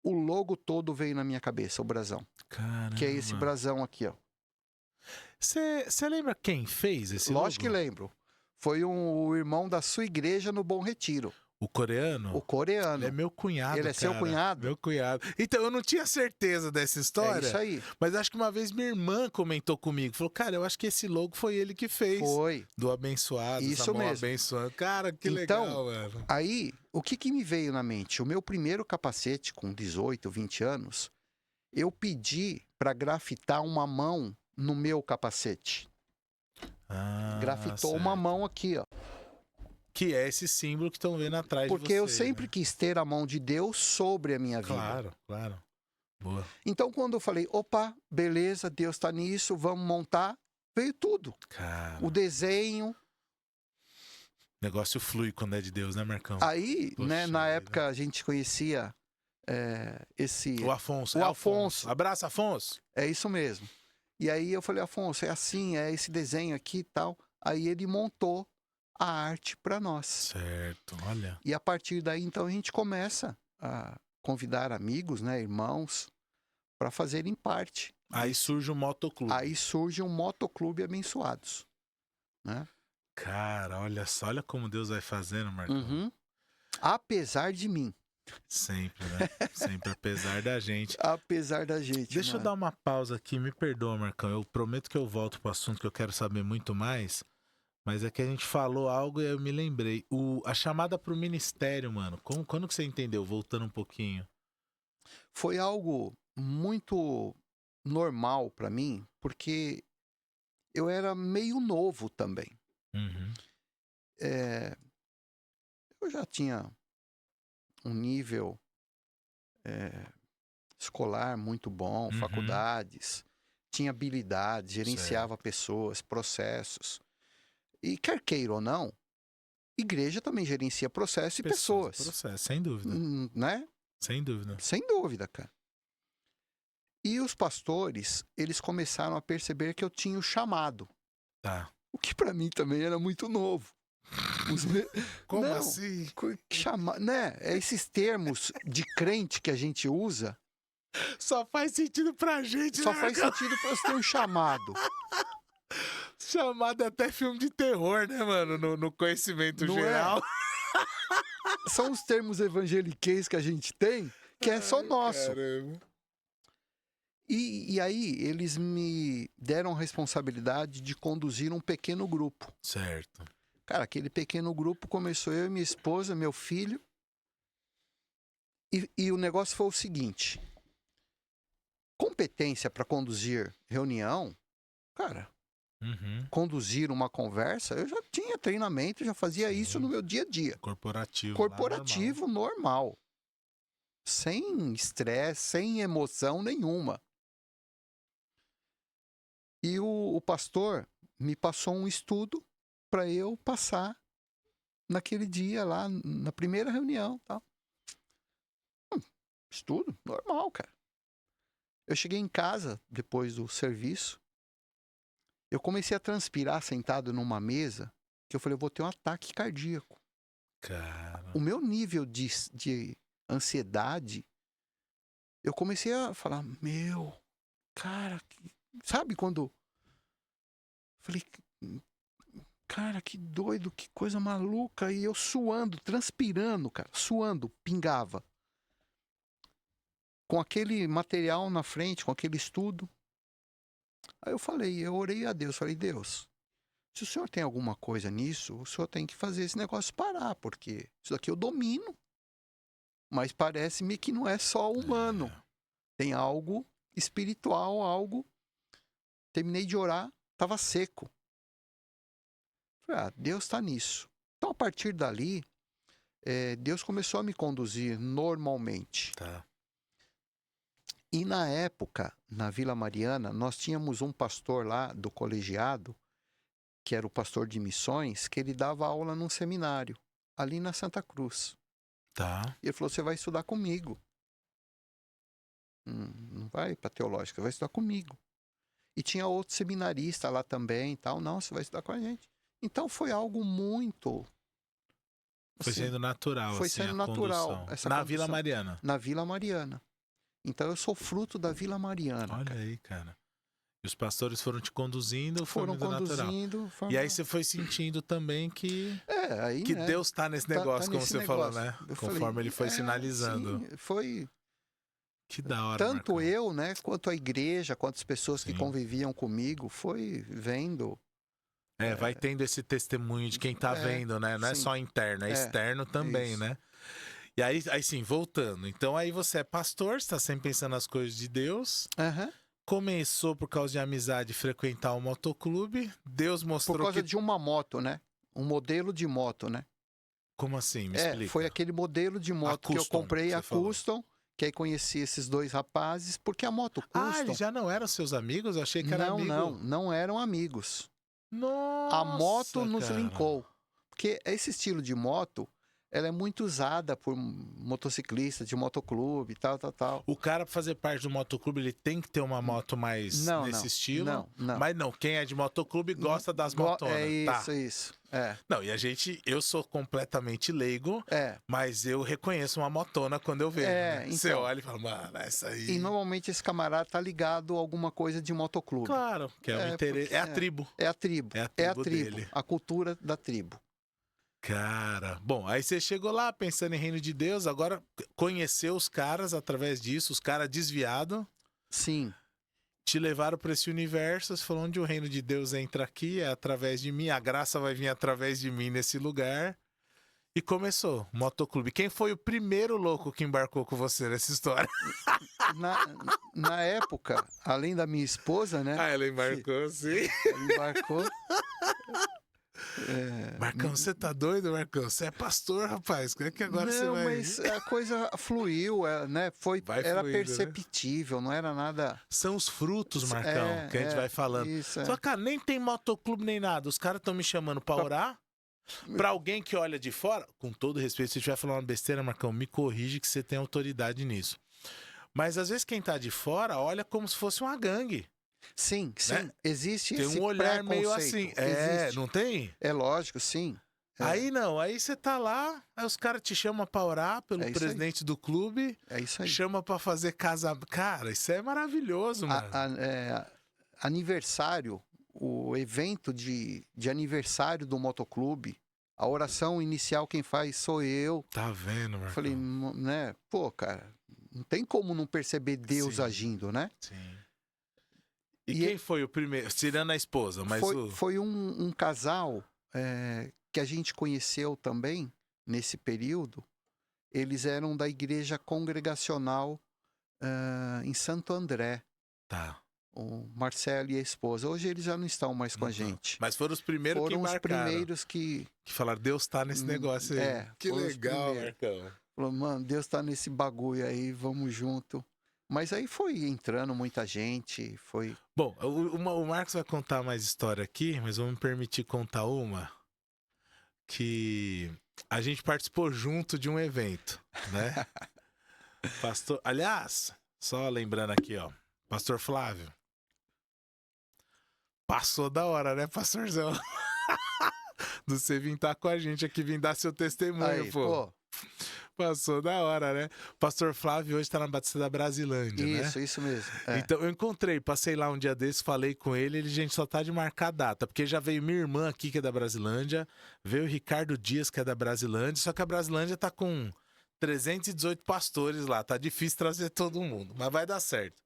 o logo todo veio na minha cabeça, o brasão. Caramba. Que é esse brasão aqui, ó. Você lembra quem fez esse logo? Lógico que lembro. Foi o irmão da sua igreja no Bom Retiro. O coreano? O coreano. Ele é meu cunhado, Ele é seu cunhado? Meu cunhado. Então, eu não tinha certeza dessa história. É isso aí. Mas acho que uma vez minha irmã comentou comigo. Falou, cara, eu acho que esse logo foi ele que fez. Foi. Do abençoado. Isso mesmo. Abençoado. Cara, que então, legal, mano. Aí, o que me veio na mente? O meu primeiro capacete, com 18, 20 anos, eu pedi para grafitar uma mão no meu capacete. Grafitou uma mão aqui, ó. Que é esse símbolo que estão vendo atrás de você. Porque eu sempre quis ter a mão de Deus sobre a minha vida. Claro. Boa. Então, quando eu falei, opa, beleza, Deus está nisso, vamos montar, veio tudo. Cara. O desenho. O negócio flui quando é de Deus, né, Marcão? Aí, né, na época, a gente conhecia esse... O Afonso. O Afonso. Abraço, Afonso. É isso mesmo. E aí eu falei, Afonso, é assim, é esse desenho aqui e tal. Aí ele montou a arte para nós. Certo, olha. E a partir daí, então, a gente começa a convidar amigos, né, irmãos, para fazerem parte. Aí surge o motoclube. Aí surge um motoclube Abençoados, né? Cara, olha só, olha como Deus vai fazendo, Marcão. Uhum. Apesar de mim. Sempre, né? Sempre, apesar da gente. Apesar da gente. Deixa eu dar uma pausa aqui, me perdoa, Marcão. Eu prometo que eu volto pro assunto que eu quero saber muito mais. Mas é que a gente falou algo e eu me lembrei. A chamada pro ministério, mano. Quando que você entendeu? Voltando um pouquinho. Foi algo muito normal para mim, porque eu era meio novo também. Uhum. Eu já tinha um nível escolar muito bom, faculdades, tinha habilidade, gerenciava pessoas, processos. E quer queira ou não, igreja também gerencia processo e pessoas. Processo, sem dúvida. Né? Sem dúvida. Sem dúvida, cara. E os pastores, eles começaram a perceber que eu tinha o chamado. Tá. O que para mim também era muito novo. Como assim? Né? Esses termos de crente que a gente usa... Só faz sentido pra gente, Só né, faz sentido pra você ter um chamado. Chamado até filme de terror, né, mano? No conhecimento Não geral. são os termos evangeliqueis que a gente tem, que é só nosso. Caramba. E aí eles me deram a responsabilidade de conduzir um pequeno grupo. Certo. Cara, aquele pequeno grupo começou eu e minha esposa, meu filho. E o negócio foi o seguinte: competência para conduzir reunião, cara, conduzir uma conversa, eu já tinha treinamento, já fazia isso no meu dia a dia. Corporativo. Corporativo normal. Sem estresse, sem emoção nenhuma. E o pastor me passou um estudo para eu passar naquele dia lá, na primeira reunião. Tal. Estudo normal, cara. Eu cheguei em casa, depois do serviço, eu comecei a transpirar sentado numa mesa, que eu falei, eu vou ter um ataque cardíaco. Cara. O meu nível de ansiedade, eu comecei a falar, cara, sabe quando... Falei, cara, que doido, que coisa maluca. E eu suando, transpirando, cara, suando, pingava. Com aquele material na frente, com aquele estudo. Aí eu orei a Deus, falei, Deus, se o senhor tem alguma coisa nisso, o senhor tem que fazer esse negócio parar, porque isso daqui eu domino, mas parece-me que não é só humano. Tem algo espiritual, algo... Terminei de orar, estava seco. Falei, Deus está nisso. Então, a partir dali, Deus começou a me conduzir normalmente. Tá. E na época, na Vila Mariana, nós tínhamos um pastor lá do colegiado, que era o pastor de missões, que ele dava aula num seminário, ali na Santa Cruz. Tá. E ele falou, você vai estudar comigo. Não vai para teológica, vai estudar comigo. E tinha outro seminarista lá também e tal. Não, você vai estudar com a gente. Então foi algo muito... Foi sendo natural, foi assim, sendo a natural. condução. Essa Na condução. Vila Mariana. Na Vila Mariana. Então eu sou fruto da Vila Mariana. Olha cara. aí, cara. E os pastores foram te conduzindo, Foram conduzindo. natural. E aí você foi sentindo também que Aí, que né, Deus tá nesse negócio, tá como nesse você negócio. falou, né? Eu Conforme falei, ele foi sinalizando. Sim, foi Que da hora, tanto Marcão. eu, né, quanto a igreja, quanto as pessoas que Sim. conviviam comigo, foi vendo. Vai tendo esse testemunho de quem tá vendo, né? Não é sim. só interno, é externo também, isso. né? E aí sim, voltando. Então aí você é pastor, você tá sempre pensando nas coisas de Deus. Aham. Começou por causa de amizade frequentar o motoclube. Deus mostrou Por causa que... de uma moto, né? Um modelo de moto, né? Como assim? Me explica. Foi aquele modelo de moto que eu Custom, comprei, você a falou. Custom, que aí conheci esses dois rapazes, porque a moto Custom... eles já não eram seus amigos? Eu achei que era amigo. Não eram amigos. Nossa, A moto nos cara. linkou. Porque esse estilo de moto, ela é muito usada por motociclistas de motoclube, tal. O cara, pra fazer parte do motoclube, ele tem que ter uma moto mais nesse estilo? Não. Mas não, quem é de motoclube gosta das motonas. É isso. Não, e eu sou completamente leigo, mas eu reconheço uma motona quando eu vejo. Né? Então, você olha e fala, mano, essa aí... E normalmente esse camarada tá ligado a alguma coisa de motoclube. Claro, que é o interesse. É a tribo. É a tribo. É a tribo dele. A cultura da tribo. Cara, bom, aí você chegou lá pensando em reino de Deus, agora conheceu os caras através disso, os caras desviados. Sim. Te levaram para esse universo, você falou onde o reino de Deus entra aqui, é através de mim, a graça vai vir através de mim nesse lugar. E começou, motoclube. Quem foi o primeiro louco que embarcou com você nessa história? Na época, além da minha esposa, né? Ela embarcou, sim. Ela embarcou. Marcão, você tá doido, Marcão? Você é pastor, rapaz. Como é que agora você vai... Não, mas a coisa fluiu, né? Era fluindo, perceptível, não era nada... São os frutos, Marcão, que a gente vai falando. Isso, Só, cara, nem tem motoclube nem nada. Os caras estão me chamando pra orar. Pra alguém que olha de fora, com todo respeito, se estiver falando besteira, Marcão, me corrige que você tem autoridade nisso. Mas às vezes quem tá de fora olha como se fosse uma gangue. Sim, né? Existe tem esse um olhar meio assim. Existe. Não tem? É lógico, sim. Aí não, aí você tá lá, aí os caras te chamam pra orar pelo presidente do clube. É isso aí. Chama pra fazer casamento. Cara, isso é maravilhoso, mano. Aniversário, o evento de aniversário do motoclube, A oração inicial quem faz sou eu. Tá vendo, Marcão? Falei, né? Pô, cara, não tem como não perceber Deus Sim. agindo, né? Sim. E quem foi o primeiro? Tirando a esposa, mas Foi um casal que a gente conheceu também nesse período. Eles eram da igreja congregacional em Santo André. Tá. O Marcelo e a esposa. Hoje eles já não estão mais com a gente. Mas foram os primeiros que marcaram. Foram os primeiros que falaram, Deus tá nesse negócio aí. Que legal, Marcão. Falou, mano, Deus tá nesse bagulho aí, vamos junto. Mas aí foi entrando muita gente, foi... Bom, o Marcos vai contar mais história aqui, mas vamos me permitir contar uma que a gente participou junto de um evento, né? Pastor, aliás, só lembrando aqui, ó, Pastor Flávio. Passou da hora, né, pastorzão? Do você vir estar com a gente aqui, vir dar seu testemunho, aí, pô. Passou da hora, né? Pastor Flávio hoje tá na Batista da Brasilândia, né? Isso mesmo. Então eu encontrei, passei lá um dia desses, falei com ele, gente só tá de marcar data, porque já veio minha irmã aqui, que é da Brasilândia, veio o Ricardo Dias, que é da Brasilândia, só que a Brasilândia tá com 318 pastores lá, tá difícil trazer todo mundo, mas vai dar certo.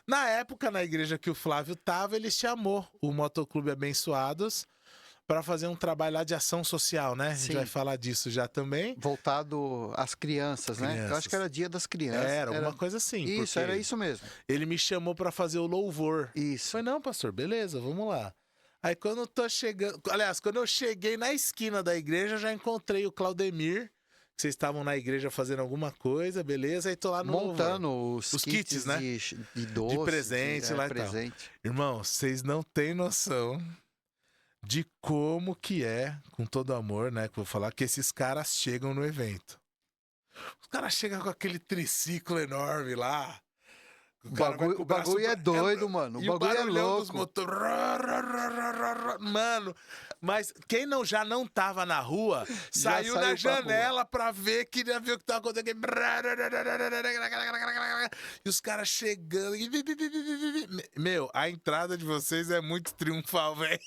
Na época, na igreja que o Flávio tava, ele chamou o Motoclube Abençoados para fazer um trabalho lá de ação social, né? Sim. A gente vai falar disso já também. Voltado às crianças, né? Eu acho que era dia das crianças. Era alguma coisa assim. Isso, era isso mesmo. Ele me chamou para fazer o louvor. Isso. Falei, não, pastor, beleza, vamos lá. Aí quando eu tô chegando... Aliás, quando eu cheguei na esquina da igreja, eu já encontrei o Claudemir, que vocês estavam na igreja fazendo alguma coisa, beleza? Aí tô lá no montando louvor. os kits, né? De doces, de presente lá presente. E tal. Irmão, vocês não têm noção de como que é, com todo amor, né, que eu vou falar, que esses caras chegam no evento. Os caras chegam com aquele triciclo enorme lá. O bagulho é doido, mano. O bagulho é louco. Mano, mas quem já não tava na rua, saiu na janela pra ver, queria ver o que tava acontecendo. E os caras chegando. Meu, a entrada de vocês é muito triunfal, velho.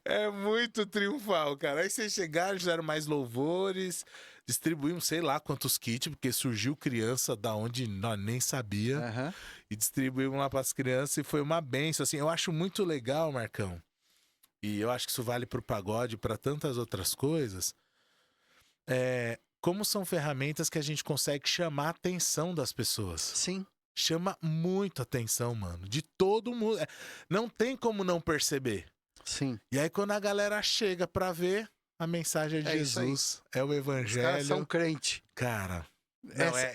É muito triunfal, cara. Aí vocês chegaram, fizeram mais louvores, distribuímos sei lá quantos kits, porque surgiu criança da onde nós nem sabia. E distribuímos lá para as crianças e foi uma benção. Assim, eu acho muito legal, Marcão. E eu acho que isso vale pro pagode, para tantas outras coisas. Como são ferramentas que a gente consegue chamar a atenção das pessoas. Sim. Chama muito atenção, mano. De todo mundo. Não tem como não perceber. Sim. E aí quando a galera chega pra ver, a mensagem é de Jesus, é o evangelho. Os caras são crente. Cara,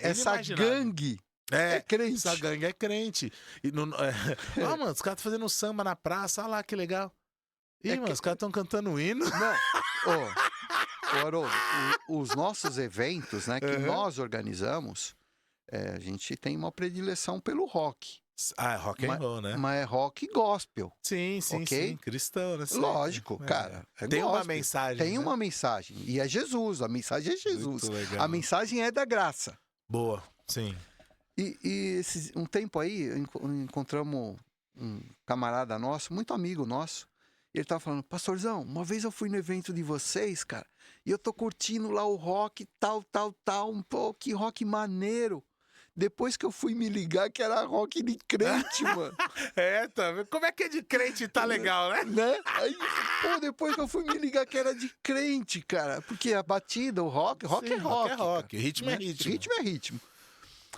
essa gangue é crente. Essa gangue é crente. E mano, os caras estão fazendo samba na praça, olha lá que legal. Ih, mano, os caras estão cantando hino. Não, Haroldo, os nossos eventos, né, que nós organizamos, a gente tem uma predileção pelo rock. É rock and roll, né? Mas é rock gospel. Sim, okay? Sim, cristão, né? Lógico, cara. Tem gospel. Uma mensagem. Tem uma mensagem. E é Jesus, a mensagem é Jesus. A mensagem é da graça. Boa, sim. E um tempo aí, encontramos um camarada nosso, muito amigo nosso. Ele tava falando, pastorzão, uma vez eu fui no evento de vocês, cara, e eu tô curtindo lá o rock, tal, pô, que rock maneiro. Depois que eu fui me ligar que era rock de crente, mano. Tá vendo? Como é que é de crente tá legal, né? Aí, pô, depois que eu fui me ligar que era de crente, cara. Porque a batida, o rock Sim, é rock. É rock, ritmo é ritmo. Ritmo é ritmo.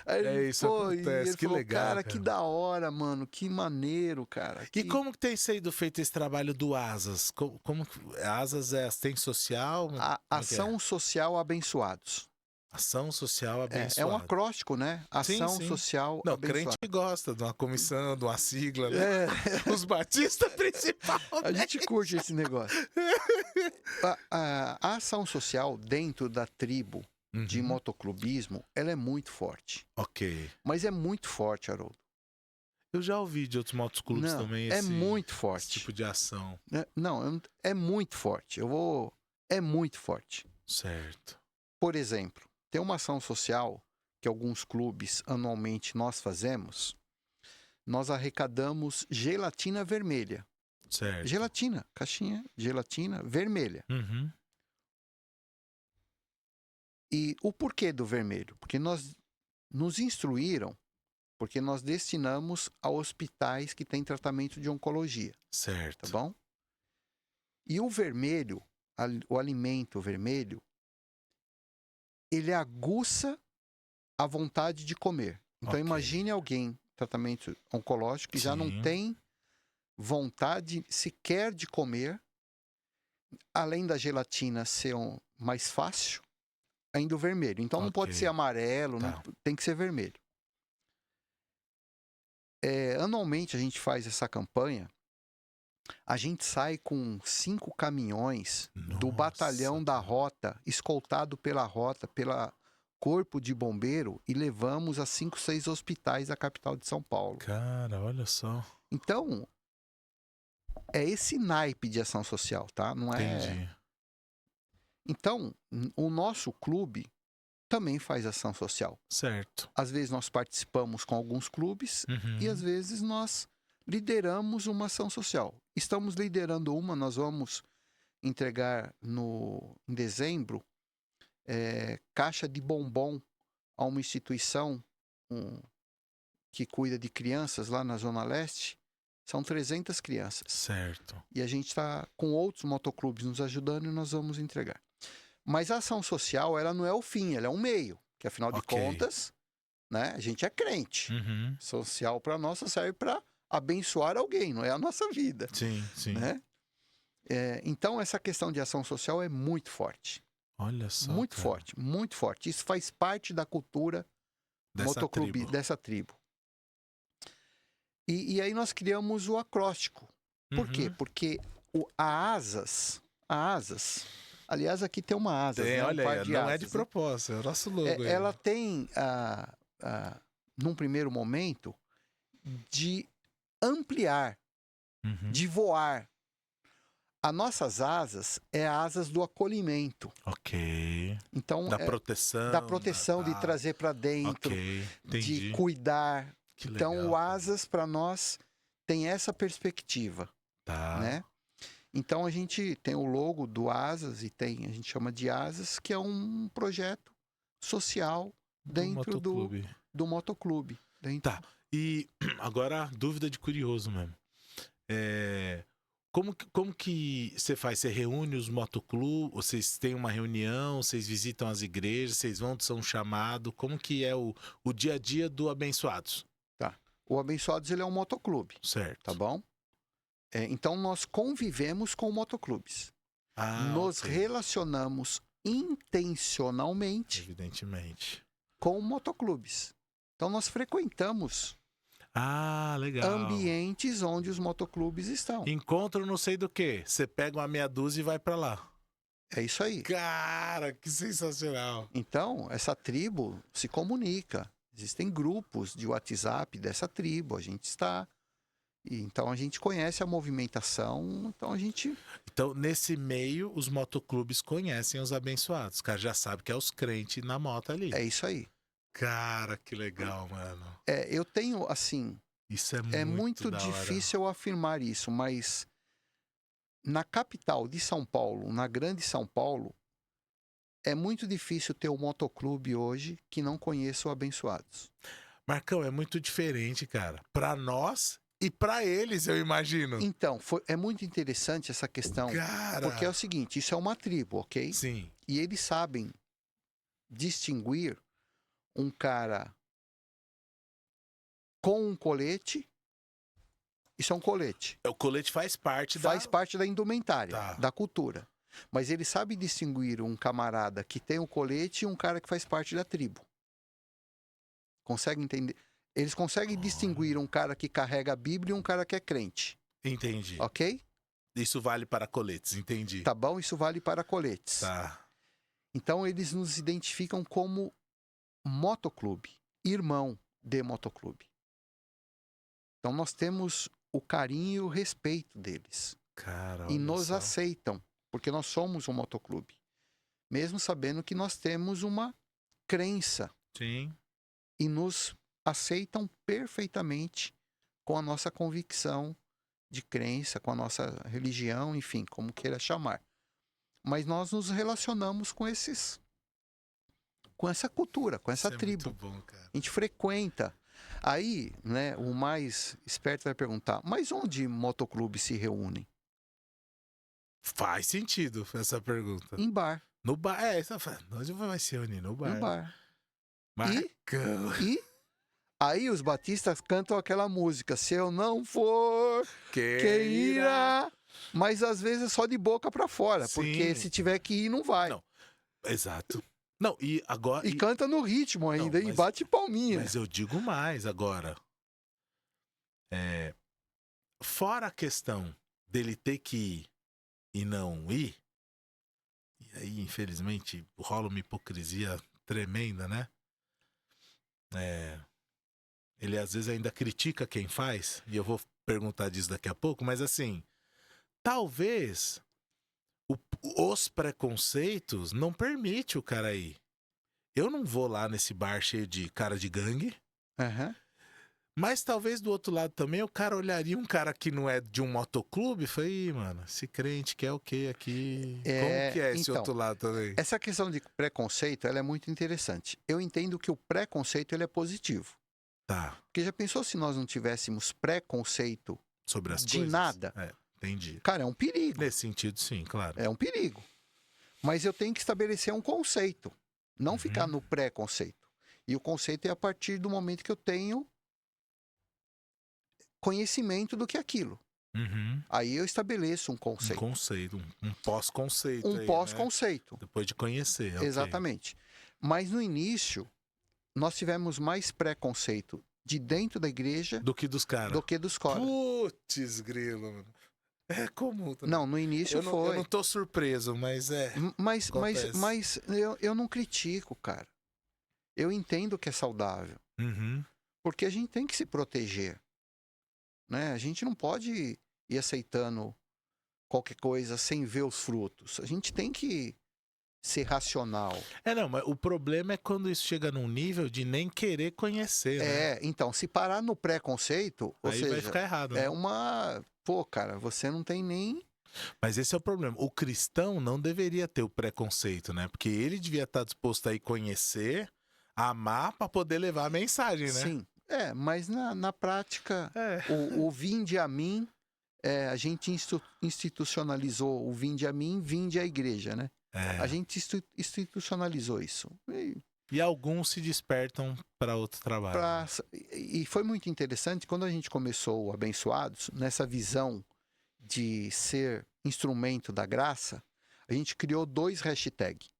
Aí, isso acontece, ele que falou, legal. Cara, que da hora, mano, que maneiro, cara. E como que tem sido feito esse trabalho do Asas? Asas é assistente social? Ação Social Abençoados. Ação Social Abençoada. É um acróstico, né? Ação Social Não, Abençoada. crente gosta de uma comissão, de uma sigla, né? Os batistas principais. A gente curte esse negócio. A ação social dentro da tribo de motoclubismo, ela é muito forte. Ok. Mas é muito forte, Haroldo. Eu já ouvi de outros motoclubes também é muito forte. Esse tipo de ação. Não, é muito forte. É muito forte. Certo. Por exemplo, tem uma ação social que alguns clubes anualmente nós fazemos. Nós arrecadamos gelatina vermelha. Certo. Gelatina, caixinha de gelatina vermelha. Uhum. E o porquê do vermelho? Porque nos instruíram, porque nós destinamos a hospitais que têm tratamento de oncologia, tá Certo. bom? E o vermelho, o alimento vermelho, ele aguça a vontade de comer. Então Ok. imagine alguém tratamento oncológico que já não Sim. tem vontade sequer de comer, além da gelatina ser mais fácil, ainda o vermelho. Então não pode Ok. ser amarelo, Tá. tem que ser vermelho. Anualmente a gente faz essa campanha, a gente sai com 5 caminhões do batalhão da cara. Rota, escoltado pela Rota, pela Corpo de Bombeiro, e levamos a 5, 6 hospitais da capital de São Paulo. Cara, olha só. Então, é esse naipe de ação social, tá? Não é... Entendi. Então, o nosso clube também faz ação social. Certo. Às vezes nós participamos com alguns clubes Uhum. e às vezes nós lideramos uma ação social. Estamos liderando uma, nós vamos entregar em dezembro caixa de bombom a uma instituição que cuida de crianças lá na Zona Leste. São 300 crianças. Certo. E a gente está com outros motoclubes nos ajudando e nós vamos entregar. Mas a ação social, ela não é o fim, ela é um meio. Que afinal de Ok. contas, né, a gente é crente. Uhum. Social para nós só serve para abençoar alguém, não é a nossa vida. Sim, sim. Né? Então, essa questão de ação social é muito forte. Olha só, Muito cara. forte, muito forte. Isso faz parte da cultura motoclube dessa tribo. E aí nós criamos o acróstico. Por quê? Uhum. Porque a Asas, aliás, aqui tem uma asa, Tem, né? olha par aí, de não asas, é de né? propósito, é o nosso logo aí. Ela tem, num primeiro momento, de ampliar, Uhum. de voar. As nossas asas é asas do acolhimento. Ok. Então, Da proteção. da proteção, de tá. trazer para dentro, Ok, entendi. de cuidar. Que Então, legal, o cara. asas para nós tem essa perspectiva, Tá. né? Então, a gente tem o logo do Asas e a gente chama de Asas, que é um projeto social dentro do motoclube. Tá. E agora, dúvida de curioso mesmo. Como que você faz? Você reúne os motoclubes? Vocês têm uma reunião? Vocês visitam as igrejas? Vocês são chamados? Como que é o dia a dia do Abençoados? Tá. O Abençoados, ele é um motoclube, Certo. tá bom? Então, nós convivemos com motoclubes. Nos ok. relacionamos intencionalmente Evidentemente. com motoclubes. Então, nós frequentamos Legal. ambientes onde os motoclubes estão. Encontro não sei do que. Você pega uma meia dúzia e vai pra lá. É isso aí. Cara, que sensacional. Então, essa tribo se comunica. Existem grupos de WhatsApp dessa tribo. A gente está... Então, a gente conhece a movimentação. Então, nesse meio, os motoclubes conhecem os abençoados. Os caras já sabem que é os crentes na moto ali. É isso aí. Cara, que legal, mano. Eu tenho, assim... Isso É muito muito da hora. difícil eu afirmar isso, mas na capital de São Paulo, na grande São Paulo, é muito difícil ter um motoclube hoje que não conheça o Abençoados. Marcão, é muito diferente, cara. Pra nós e pra eles, eu imagino. Então, é muito interessante essa questão, Cara. porque é o seguinte, isso é uma tribo, ok? Sim. E eles sabem distinguir um cara com um colete. Isso é um colete. O colete faz parte Faz parte da indumentária, Tá. da cultura. Mas ele sabe distinguir um camarada que tem o colete e um cara que faz parte da tribo. Consegue entender? Eles conseguem distinguir um cara que carrega a Bíblia e um cara que é crente. Entendi. Ok? Isso vale para coletes, entendi. Tá bom? Isso vale para coletes. Tá. Então, eles nos identificam como motoclube, irmão de motoclube. Então, nós temos o carinho e o respeito deles. Cara, E olha nos só. aceitam, porque nós somos um motoclube. Mesmo sabendo que nós temos uma crença. Sim. E nos aceitam perfeitamente com a nossa convicção de crença, com a nossa religião, enfim, como queira chamar. Mas nós nos relacionamos com essa cultura, com essa Isso é tribo. muito bom, cara. A gente frequenta. Aí, né, o mais esperto vai perguntar, mas onde motoclubes se reúnem? Faz sentido essa pergunta. Em bar. No bar, onde vai se reunir? No bar. No bar. Marcão. E aí os batistas cantam aquela música, se eu não for, quem irá? Mas às vezes é só de boca pra fora, Sim. porque se tiver que ir, não vai. Não. Exato. Não, e agora... E canta no ritmo ainda, Não, e bate palminha. Mas eu digo mais agora. Fora a questão dele ter que ir e não ir, e aí, infelizmente, rola uma hipocrisia tremenda, né? Ele às vezes ainda critica quem faz, e eu vou perguntar disso daqui a pouco, mas assim, talvez os preconceitos não permitem o cara ir. Eu não vou lá nesse bar cheio de cara de gangue, Aham. mas talvez do outro lado também o cara olharia um cara que não é de um motoclube e fala, ih, mano, esse crente quer o quê aqui? Como que é esse então, outro lado também? Essa questão de preconceito, ela é muito interessante. Eu entendo que o preconceito ele é positivo. Tá, Porque já pensou se nós não tivéssemos preconceito sobre as de coisas? nada? Entendi. Cara, é um perigo. Nesse sentido, sim, claro. É um perigo. Mas eu tenho que estabelecer um conceito, não ficar no preconceito. E o conceito é a partir do momento que eu tenho conhecimento do que é aquilo. Uhum. Aí eu estabeleço um conceito. Um conceito, um pós-conceito. Um aí, pós-conceito. Né? Depois de conhecer. Ok. Exatamente. Mas no início, nós tivemos mais preconceito de dentro da igreja Do que dos caras. do que dos caras. Putz, grilo, mano. É comum também. Não, no início eu não, foi. Eu não tô surpreso, mas Mas acontece. eu não critico, cara. Eu entendo que é saudável. Uhum. Porque a gente tem que se proteger. Né? A gente não pode ir aceitando qualquer coisa sem ver os frutos. A gente tem que ser racional. Não, mas o problema é quando isso chega num nível de nem querer conhecer, né? Então, se parar no preconceito, ou Aí seja, vai ficar errado. Né? é uma... Pô, cara, você não tem nem... Mas esse é o problema. O cristão não deveria ter o preconceito, né? Porque ele devia estar disposto a ir conhecer, amar, para poder levar a mensagem, né? Sim, mas na prática, o vinde a mim, a gente institucionalizou o vinde a mim, vinde à igreja, né? A gente institucionalizou isso. E alguns se despertam para outro trabalho. E foi muito interessante quando a gente começou o Abençoados, nessa visão de ser instrumento da graça, a gente criou 2 hashtags.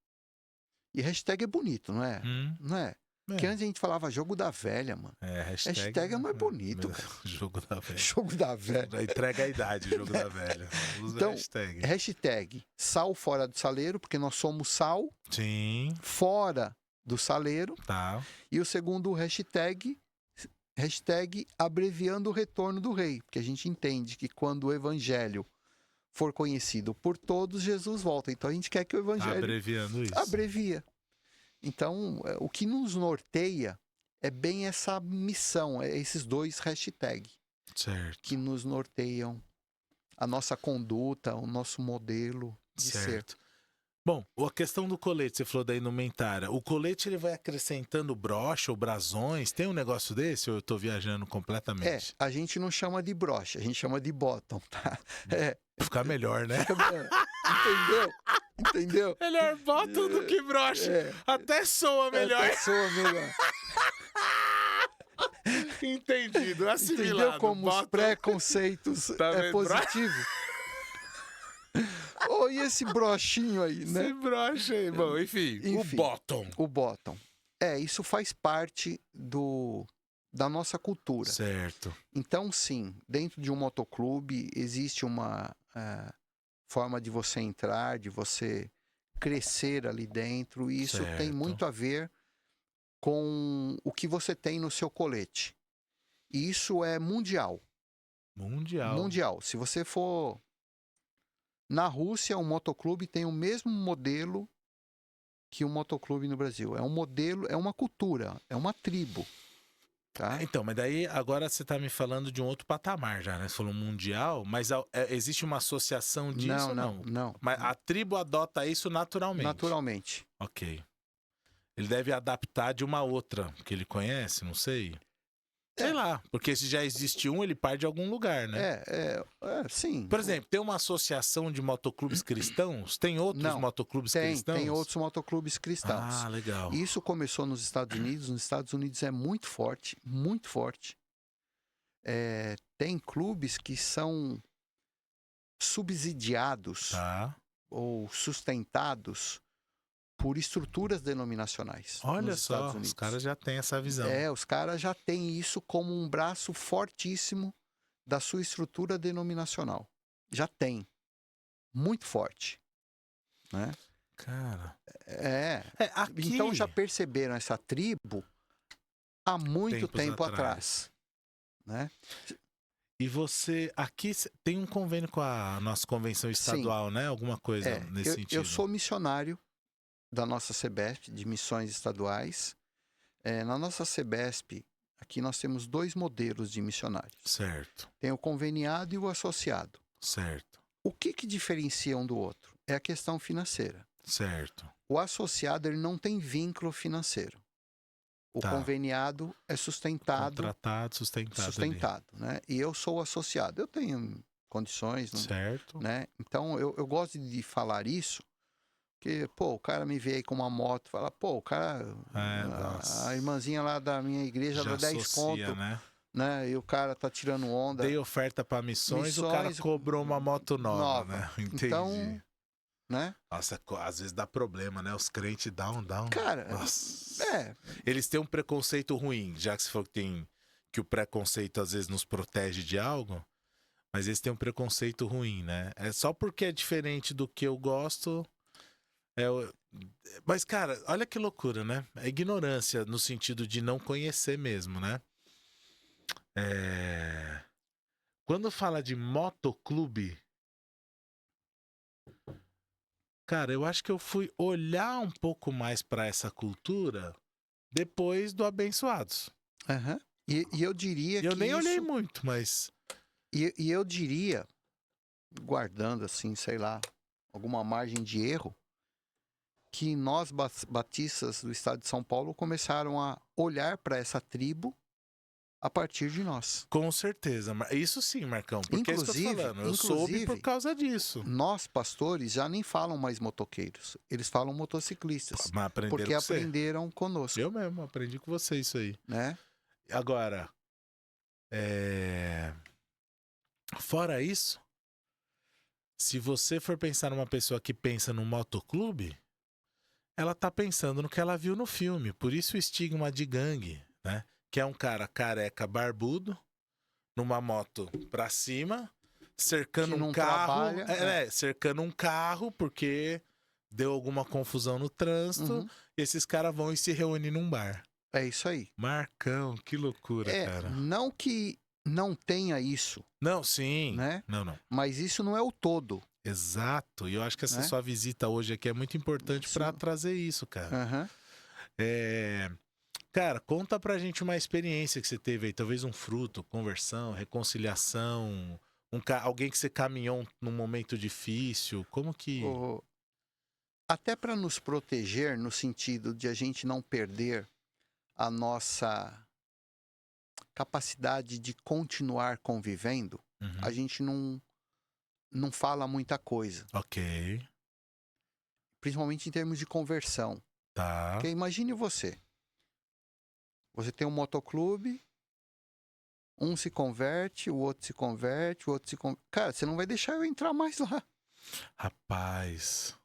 E hashtag é bonito, não é? Não é? Porque antes a gente falava jogo da velha, mano. Hashtag é mais bonito, cara. Jogo da velha. Jogo da velha. Entrega a idade, jogo da velha. Usa então, hashtag sal fora do saleiro, porque nós somos sal. Sim. Fora do saleiro. Tá. E o segundo hashtag abreviando o retorno do rei. Porque a gente entende que quando o evangelho for conhecido por todos, Jesus volta. Então a gente quer que o evangelho... Abreviando isso. Abrevia. Então, o que nos norteia é bem essa missão, esses 2 hashtags. Certo. Que nos norteiam a nossa conduta, o nosso modelo de ser. Bom, a questão do colete, você falou da indumentária. O colete ele vai acrescentando brocha ou brasões? Tem um negócio desse ou eu tô viajando completamente? A gente não chama de brocha, a gente chama de bottom, tá? Ficar melhor, né? Entendeu? Melhor bottom do que brocha. Até soa melhor. Até soa melhor. Entendido, assimilado. Entendeu como os preconceitos é positivo? E esse brochinho aí, né? Esse broche aí. Bom, enfim, o bottom. O bottom. Isso faz parte da nossa cultura. Certo. Então, sim, dentro de um motoclube existe uma forma de você entrar, de você crescer ali dentro. E isso tem muito a ver com o que você tem no seu colete. E isso é mundial. Mundial. Se você for na Rússia, um motoclube tem o mesmo modelo que um motoclube no Brasil. É um modelo, é uma cultura, é uma tribo. tá? Então, mas daí agora você tá me falando de um outro patamar já, né? Você falou mundial, mas existe uma associação disso Não, ou não, não? não. Mas a tribo adota isso naturalmente. Naturalmente. Ok. Ele deve adaptar de uma outra que ele conhece, não sei. Sei É. lá, porque se já existe um, ele parte de algum lugar, né? Sim. Por exemplo, tem uma associação de motoclubes cristãos? Tem outros Não, motoclubes tem cristãos? outros motoclubes cristãos. Ah, legal. Isso começou nos Estados Unidos. Nos Estados Unidos é muito forte, muito forte. Tem clubes que são subsidiados Tá. ou sustentados por estruturas denominacionais Olha nos Estados só, Unidos. os caras já têm essa visão. Os caras já têm isso como um braço fortíssimo da sua estrutura denominacional. Já tem. Muito forte. Né? Cara. Aqui... Então já perceberam essa tribo há muito tempo atrás. Né? E você, aqui tem um convênio com a nossa convenção estadual, né? Alguma coisa nesse sentido. Eu sou missionário da nossa CEBESP, de missões estaduais. Na nossa CEBESP, aqui nós temos 2 modelos de missionários. Certo. Tem o conveniado e o associado. Certo. O que diferencia um do outro? É a questão financeira. Certo. O associado, ele não tem vínculo financeiro. O conveniado é sustentado. Contratado, sustentado, né? E eu sou associado. Eu tenho condições. Certo. Né? Então, eu gosto de falar isso, porque, o cara me vê aí com uma moto, fala, o cara... a irmãzinha lá da minha igreja dá 10 conto, né? E o cara tá tirando onda. Dei oferta para missões, o cara cobrou uma moto nova. Né? Entendi. Então, né? Nossa, às vezes dá problema, né? Os crentes dão. Cara, eles têm um preconceito ruim, já que você falou que o preconceito às vezes nos protege de algo, mas eles têm um preconceito ruim, né? É só porque é diferente do que eu gosto. Mas, cara, olha que loucura, né? É ignorância no sentido de não conhecer mesmo, né? Quando fala de motoclube, cara, eu acho que eu fui olhar um pouco mais para essa cultura depois do Abençoados. Uhum. E eu diria que eu nem olhei muito, mas... E eu diria, guardando assim, sei lá, alguma margem de erro, que nós batistas do estado de São Paulo começaram a olhar para essa tribo a partir de nós. Com certeza. Isso sim, Marcão. Porque inclusive, é isso que eu tô falando. Eu soube por causa disso. Nós, pastores, já nem falam mais motoqueiros. Eles falam motociclistas. Mas porque aprenderam conosco. Eu mesmo aprendi com você isso aí. Né? Agora, fora isso, se você for pensar numa pessoa que pensa no motoclube, ela tá pensando no que ela viu no filme. Por isso o estigma de gangue, né? Que é um cara careca, barbudo, numa moto pra cima, cercando um carro. Cercando um carro porque deu alguma confusão no trânsito. Uhum. Esses caras vão e se reúnem num bar. É isso aí. Marcão, que loucura, cara. Não que não tenha isso. Não, sim. Né? Não. Mas isso não é o todo. Exato. E eu acho que essa sua visita hoje aqui é muito importante para trazer isso, cara. Uhum. Cara, conta pra gente uma experiência que você teve aí. Talvez um fruto, conversão, reconciliação. Alguém que você caminhou num momento difícil. Como que... Até para nos proteger, no sentido de a gente não perder a nossa capacidade de continuar convivendo, a gente não fala muita coisa. Ok. Principalmente em termos de conversão. Tá. Porque imagine você. Você tem um motoclube, um se converte, o outro se converte, o outro se converte. Cara, você não vai deixar eu entrar mais lá. Rapaz,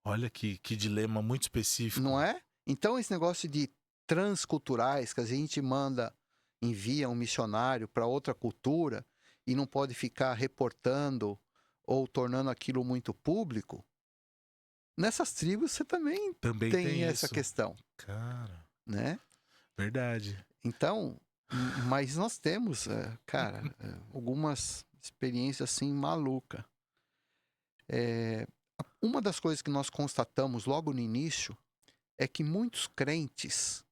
olha que dilema muito específico. Não é? Então esse negócio de transculturais, que a gente envia um missionário para outra cultura e não pode ficar reportando ou tornando aquilo muito público, nessas tribos você também tem essa questão. Cara, né? Verdade. Então, mas nós temos, cara, algumas experiências assim malucas. Uma das coisas que nós constatamos logo no início é que muitos crentes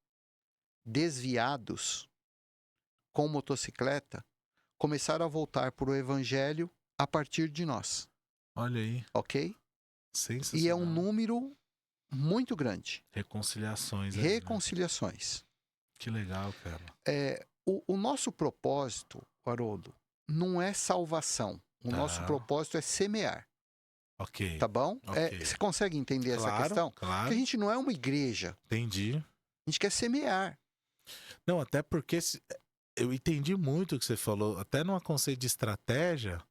desviados com motocicleta começaram a voltar para o evangelho a partir de nós, Olha aí. ok? Sensacional. E é um número muito grande. Reconciliações. Aí, né? Reconciliações. Que legal, cara. O nosso propósito, Haroldo, não é salvação. O Tá. nosso propósito é semear. Ok. Tá bom? Ok. Você consegue entender essa Claro, questão? claro. Porque a gente não é uma igreja. Entendi. A gente quer semear. Não, até porque eu entendi muito o que você falou, até num conceito de estratégia,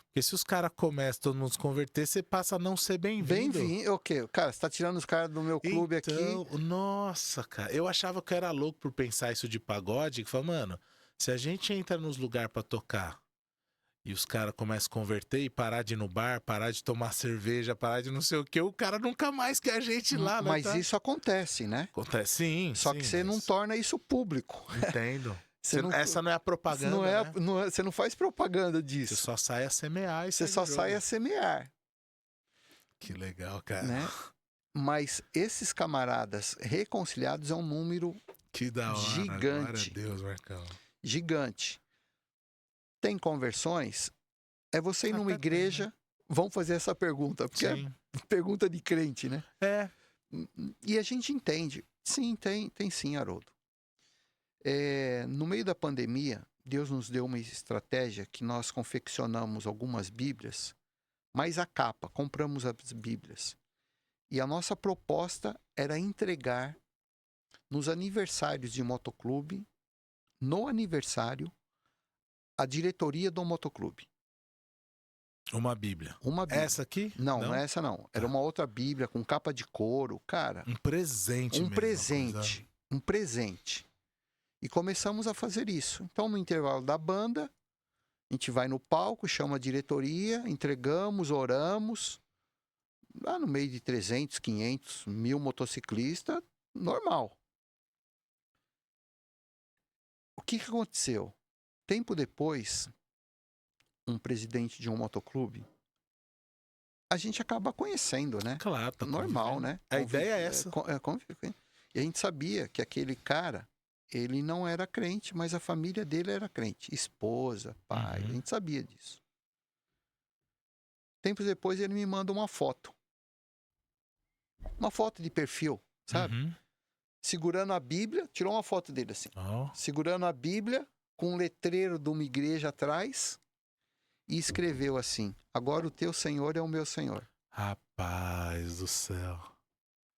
porque se os caras começam todo mundo se converter, você passa a não ser bem-vindo. Bem-vindo. Ok, cara, você tá tirando os caras do meu clube Então, aqui. nossa, cara, eu achava que eu era louco por pensar isso de pagode, que fala, mano, se a gente entra nos lugares pra tocar e os caras começam a converter e parar de ir no bar, parar de tomar cerveja, parar de não sei o que, o cara nunca mais quer a gente lá, né? Mas Tá? isso acontece, né? Acontece, sim. Só sim, que você não mas- torna isso público. Entendo. Você não- Essa não é a propaganda, né? Você não faz propaganda Você disso. só sai a semear e Você segue só o jogo. sai a semear, Que legal, cara. né? Mas esses camaradas reconciliados é um número Que da hora. Gigante. Glória a Deus, Marcão. gigante. Tem conversões? É você ir numa Até tem, igreja, vão fazer essa pergunta, porque é Sim. pergunta de crente, né? É. E a gente entende. Sim, tem sim, Haroldo. No meio da pandemia, Deus nos deu uma estratégia que nós confeccionamos algumas Bíblias, mais a capa, compramos as Bíblias. E a nossa proposta era entregar nos aniversários de motoclube, no aniversário, a diretoria do motoclube. Uma Bíblia. Uma Bíblia. Essa aqui? Não é essa não. Era uma outra Bíblia com capa de couro, cara. Um presente Um mesmo. presente. Um presente. E começamos a fazer isso. Então, no intervalo da banda, a gente vai no palco, chama a diretoria, entregamos, oramos. Lá no meio de 300, 500, 1000 motociclistas, normal. O que aconteceu? Tempo depois, um presidente de um motoclube, a gente acaba conhecendo, né? Claro, tá Normal, convivendo. né? A ideia é essa. Conviver. E a gente sabia que aquele cara, ele não era crente, mas a família dele era crente. Esposa, pai, Uhum. a gente sabia disso. Tempos depois ele me manda uma foto. Uma foto de perfil, sabe? Uhum. Segurando a Bíblia, tirou uma foto dele assim. Ó. Segurando a Bíblia, com um letreiro de uma igreja atrás, e escreveu assim: agora o teu Senhor é o meu Senhor. Rapaz do céu.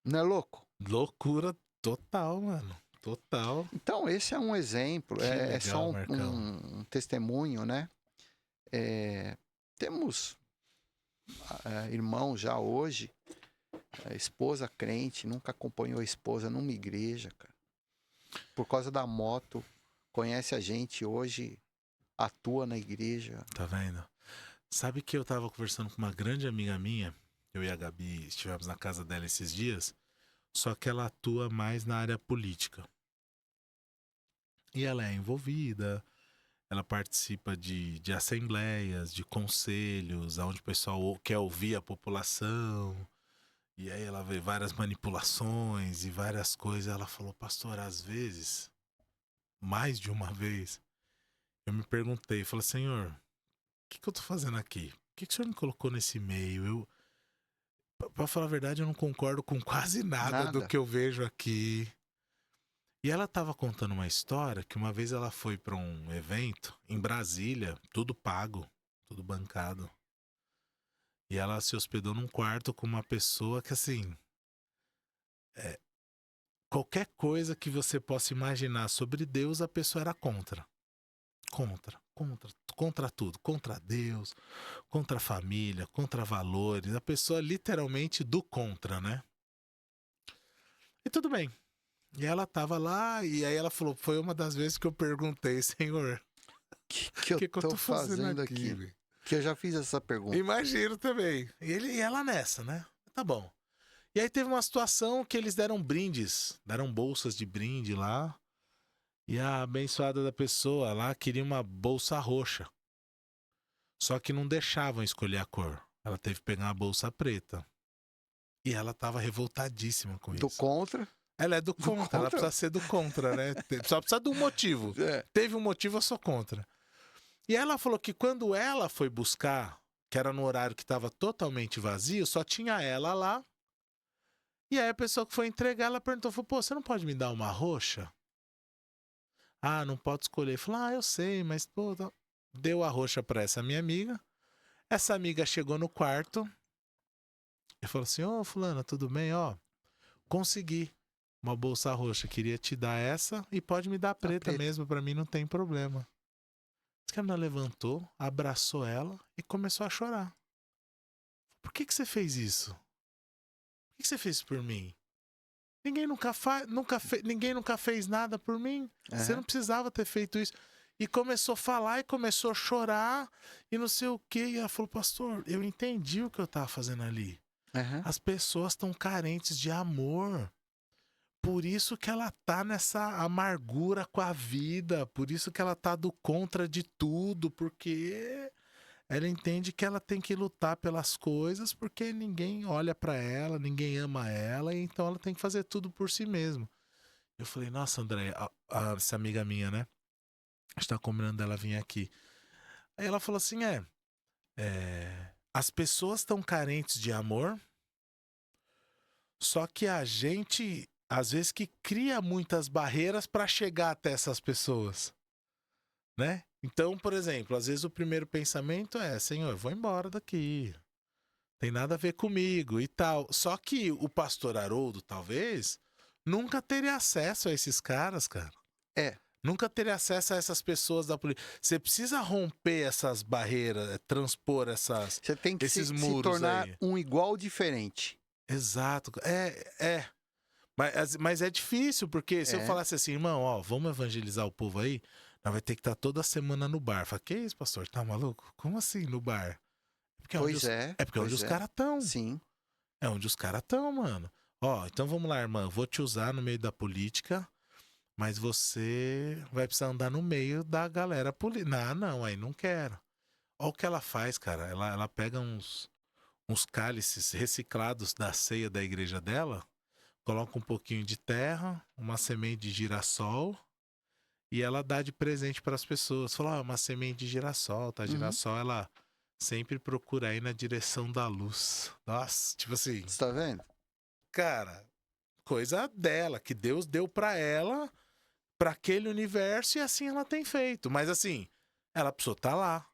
Não é louco? Loucura total, mano. Total. Então, esse é um exemplo, Que é legal, só Marcão. um testemunho, né? Temos irmãos já hoje, a esposa crente, nunca acompanhou a esposa numa igreja, cara. Por causa da moto, conhece a gente hoje, atua na igreja. Tá vendo? Sabe que eu tava conversando com uma grande amiga minha, eu e a Gabi estivemos na casa dela esses dias, só que ela atua mais na área política. E ela é envolvida, ela participa de assembleias, de conselhos, onde o pessoal quer ouvir a população. E aí ela vê várias manipulações e várias coisas. Ela falou, pastor, às vezes, mais de uma vez, eu me perguntei, falei, Senhor, o que eu tô fazendo aqui? Por que o Senhor me colocou nesse meio? Pra falar a verdade, eu não concordo com quase nada do que eu vejo aqui. E ela tava contando uma história que uma vez ela foi pra um evento em Brasília, tudo pago, tudo bancado. E ela se hospedou num quarto com uma pessoa que, assim, qualquer coisa que você possa imaginar sobre Deus, a pessoa era contra. Contra tudo. Contra Deus, contra a família, contra valores. A pessoa literalmente do contra, né? E tudo bem. E ela tava lá, e aí ela falou, foi uma das vezes que eu perguntei, Senhor, que o que eu tô fazendo aqui? velho? Que eu já fiz essa pergunta. Imagino também. E ela nessa, né? Tá bom. E aí teve uma situação que eles deram brindes, deram bolsas de brinde lá, e a abençoada da pessoa lá queria uma bolsa roxa. Só que não deixavam escolher a cor. Ela teve que pegar uma bolsa preta. E ela tava revoltadíssima com Do isso. contra? Ela é do contra, ela precisa ser do contra, né? Só precisa de um motivo. Teve um motivo, eu sou contra. E ela falou que quando ela foi buscar, que era no horário que estava totalmente vazio, só tinha ela lá. E aí a pessoa que foi entregar, ela perguntou, falou, pô, você não pode me dar uma roxa? Ah, não pode escolher. Falou, eu sei, mas pô... Deu a roxa pra essa minha amiga. Essa amiga chegou no quarto e falou assim, ô fulana, tudo bem? Ó, consegui uma bolsa roxa, queria te dar essa e pode me dar a preta mesmo, pra mim não tem problema. A menina levantou, abraçou ela e começou a chorar. Por que você fez isso? Por que você fez isso por mim? Ninguém ninguém nunca fez nada por mim. Você não precisava ter feito isso. E começou a falar e começou a chorar e não sei o quê. E ela falou, pastor, eu entendi o que eu tava fazendo ali. As pessoas estão carentes de amor. Por isso que ela tá nessa amargura com a vida. Por isso que ela tá do contra de tudo. Porque ela entende que ela tem que lutar pelas coisas porque ninguém olha pra ela, ninguém ama ela. E então ela tem que fazer tudo por si mesma. Eu falei, nossa, André, essa amiga minha, né? A gente tá combinando dela vir aqui. Aí ela falou assim, as pessoas estão carentes de amor, só que a gente, às vezes, que cria muitas barreiras para chegar até essas pessoas, né? Então, por exemplo, às vezes o primeiro pensamento é, Senhor, eu vou embora daqui, tem nada a ver comigo e tal. Só que o pastor Haroldo, talvez, nunca teria acesso a esses caras, cara. Nunca teria acesso a essas pessoas da polícia. Você precisa romper essas barreiras, transpor Você tem que esses se muros tornar aí. um igual diferente. Exato. Mas é difícil, porque se eu falasse assim, irmão, ó, vamos evangelizar o povo aí, nós vai ter que estar toda semana no bar. Fala, que isso, pastor? Tá maluco? Como assim no bar? Porque é onde os caras estão. Sim. É onde os caras estão, mano. Ó, então vamos lá, irmão. Vou te usar no meio da política. Mas você vai precisar andar no meio da galera política. Não, aí não quero. Olha o que ela faz, cara. Ela pega uns cálices reciclados da ceia da igreja dela, coloca um pouquinho de terra, uma semente de girassol e ela dá de presente para as pessoas. Fala, uma semente de girassol, tá? Girassol, ela sempre procura ir na direção da luz. Nossa, tipo assim. Você tá vendo? Cara, coisa dela, que Deus deu para ela, para aquele universo, e assim ela tem feito. Mas assim, ela precisou estar lá.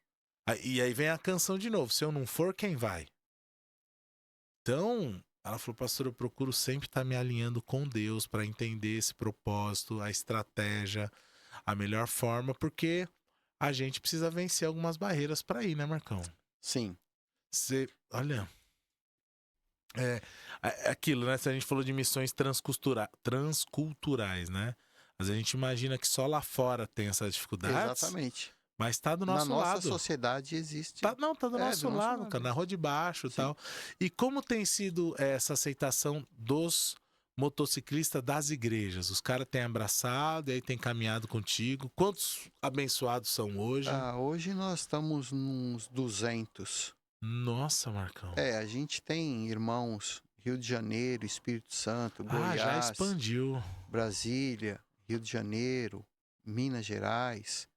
E aí vem a canção de novo: se eu não for, quem vai? Então, ela falou, pastor, eu procuro sempre estar me alinhando com Deus para entender esse propósito, a estratégia, a melhor forma, porque a gente precisa vencer algumas barreiras para ir, né, Marcão? Sim. Olha, aquilo, né? Se a gente falou de missões transculturais, né? Às vezes a gente imagina que só lá fora tem essas dificuldades. Exatamente. Mas tá do nosso lado. Na nossa sociedade existe. Tá do nosso lado, cara, na rua de baixo e tal. E como tem sido essa aceitação dos motociclistas das igrejas? Os caras têm abraçado e aí têm caminhado contigo. Quantos abençoados são hoje? Hoje nós estamos nos 200. Nossa, Marcão. A gente tem irmãos Rio de Janeiro, Espírito Santo, Goiás. Já expandiu. Brasília, Rio de Janeiro, Minas Gerais.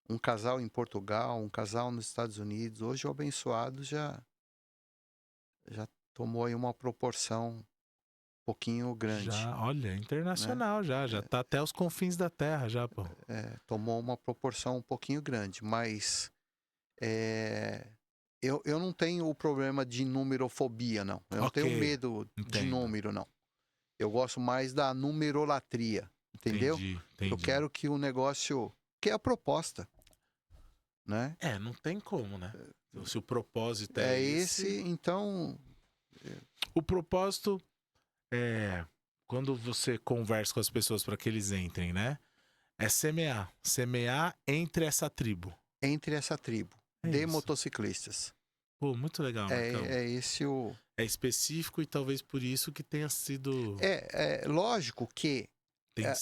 Um casal em Portugal, um casal nos Estados Unidos. Hoje o abençoado já tomou aí uma proporção um pouquinho grande. Olha, internacional, né? Já tá até os confins da terra, já, pô. Tomou uma proporção um pouquinho grande, mas eu não tenho o problema de numerofobia, não. Eu não tenho medo de número, não. Eu gosto mais da numerolatria, entendeu? Entendi. Eu quero que o negócio... Que é a proposta, né? Não tem como, né? Se o propósito é esse, então... O propósito quando você conversa com as pessoas para que eles entrem, né? É semear. Semear entre essa tribo. Entre essa tribo de motociclistas. Pô, muito legal, Marcão. Esse o... É específico e talvez por isso que tenha sido... lógico que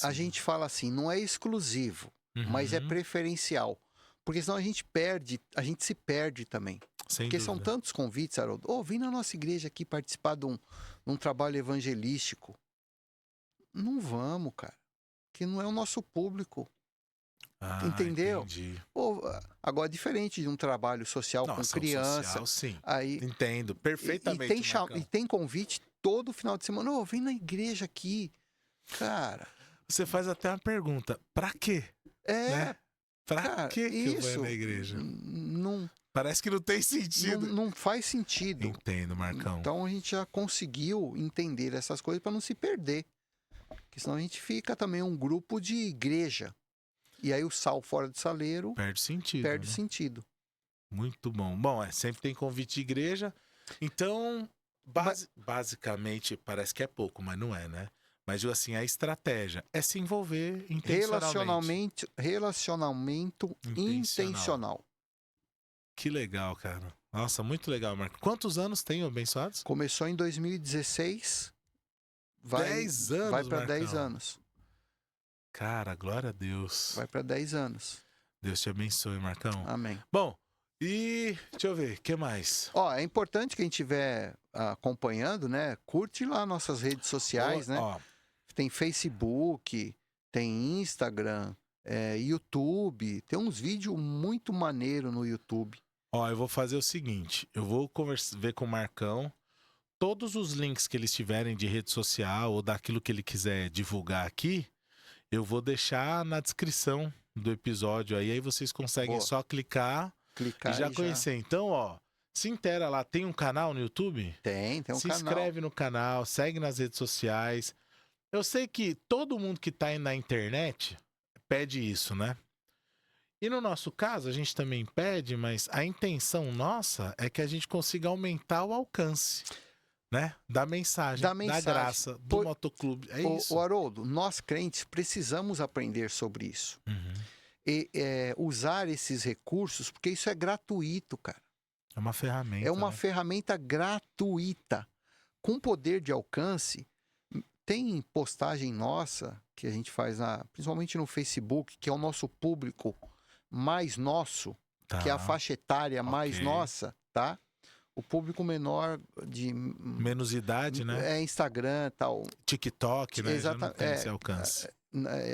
a gente fala assim, não é exclusivo, mas é preferencial. Porque senão a gente se perde também. Sem Porque dúvida. são tantos convites, Haroldo. Vem na nossa igreja aqui participar de um trabalho evangelístico. Não vamos, cara. Que não é o nosso público. Ah, Entendeu? entendi. Pô, agora, diferente de um trabalho social com Nossa, criança. social, sim. Aí, Entendo perfeitamente, Marcão. e tem convite todo final de semana. Ô, vem na igreja aqui. Cara, Você faz até uma pergunta. Pra quê? Né? Pra cara, quê que eu vou isso na igreja? não, Parece que não tem sentido. não faz sentido. Entendo, Marcão. Então a gente já conseguiu entender essas coisas para não se perder. Porque senão a gente fica também um grupo de igreja. E aí o sal fora do saleiro Perde sentido. perde né? sentido. Muito bom. Bom, sempre tem convite de igreja. Então, basicamente, parece que é pouco, mas não é, né? Mas, digo assim, a estratégia é se envolver intencionalmente. Relacionamento intencional. Que legal, cara. Nossa, muito legal, Marco. Quantos anos tem o Abençoados? Começou em 2016. 10 anos, vai para Marcão. 10 anos. Cara, glória a Deus. Vai para 10 anos. Deus te abençoe, Marcão. Amém. Bom, e deixa eu ver, o que mais? Ó, é importante quem estiver acompanhando, né? Curte lá nossas redes sociais, né? Ó, Tem Facebook, tem Instagram, YouTube. Tem uns vídeos muito maneiros no YouTube. ó, eu vou fazer o seguinte. Eu vou ver com o Marcão. Todos os links que eles tiverem de rede social ou daquilo que ele quiser divulgar aqui, eu vou deixar na descrição do episódio aí vocês conseguem só clicar e já conhecer. Então, ó, se inteira lá. Tem um canal no YouTube? Tem um canal. Se inscreve no canal, segue nas redes sociais. Eu sei que todo mundo que tá aí na internet pede isso, né? E no nosso caso, a gente também pede, mas a intenção nossa é que a gente consiga aumentar o alcance, né? Da mensagem, da graça, do motoclube. É isso. O Haroldo, nós crentes precisamos aprender sobre isso. E usar esses recursos, porque isso é gratuito, cara. É uma ferramenta. É uma ferramenta gratuita, com poder de alcance. Tem postagem nossa que a gente faz, principalmente no Facebook, que é o nosso público mais nosso, que é a faixa etária mais nossa, tá? O público menor de... menos idade, né? É Instagram e tal. TikTok, né? Já não tem esse alcance.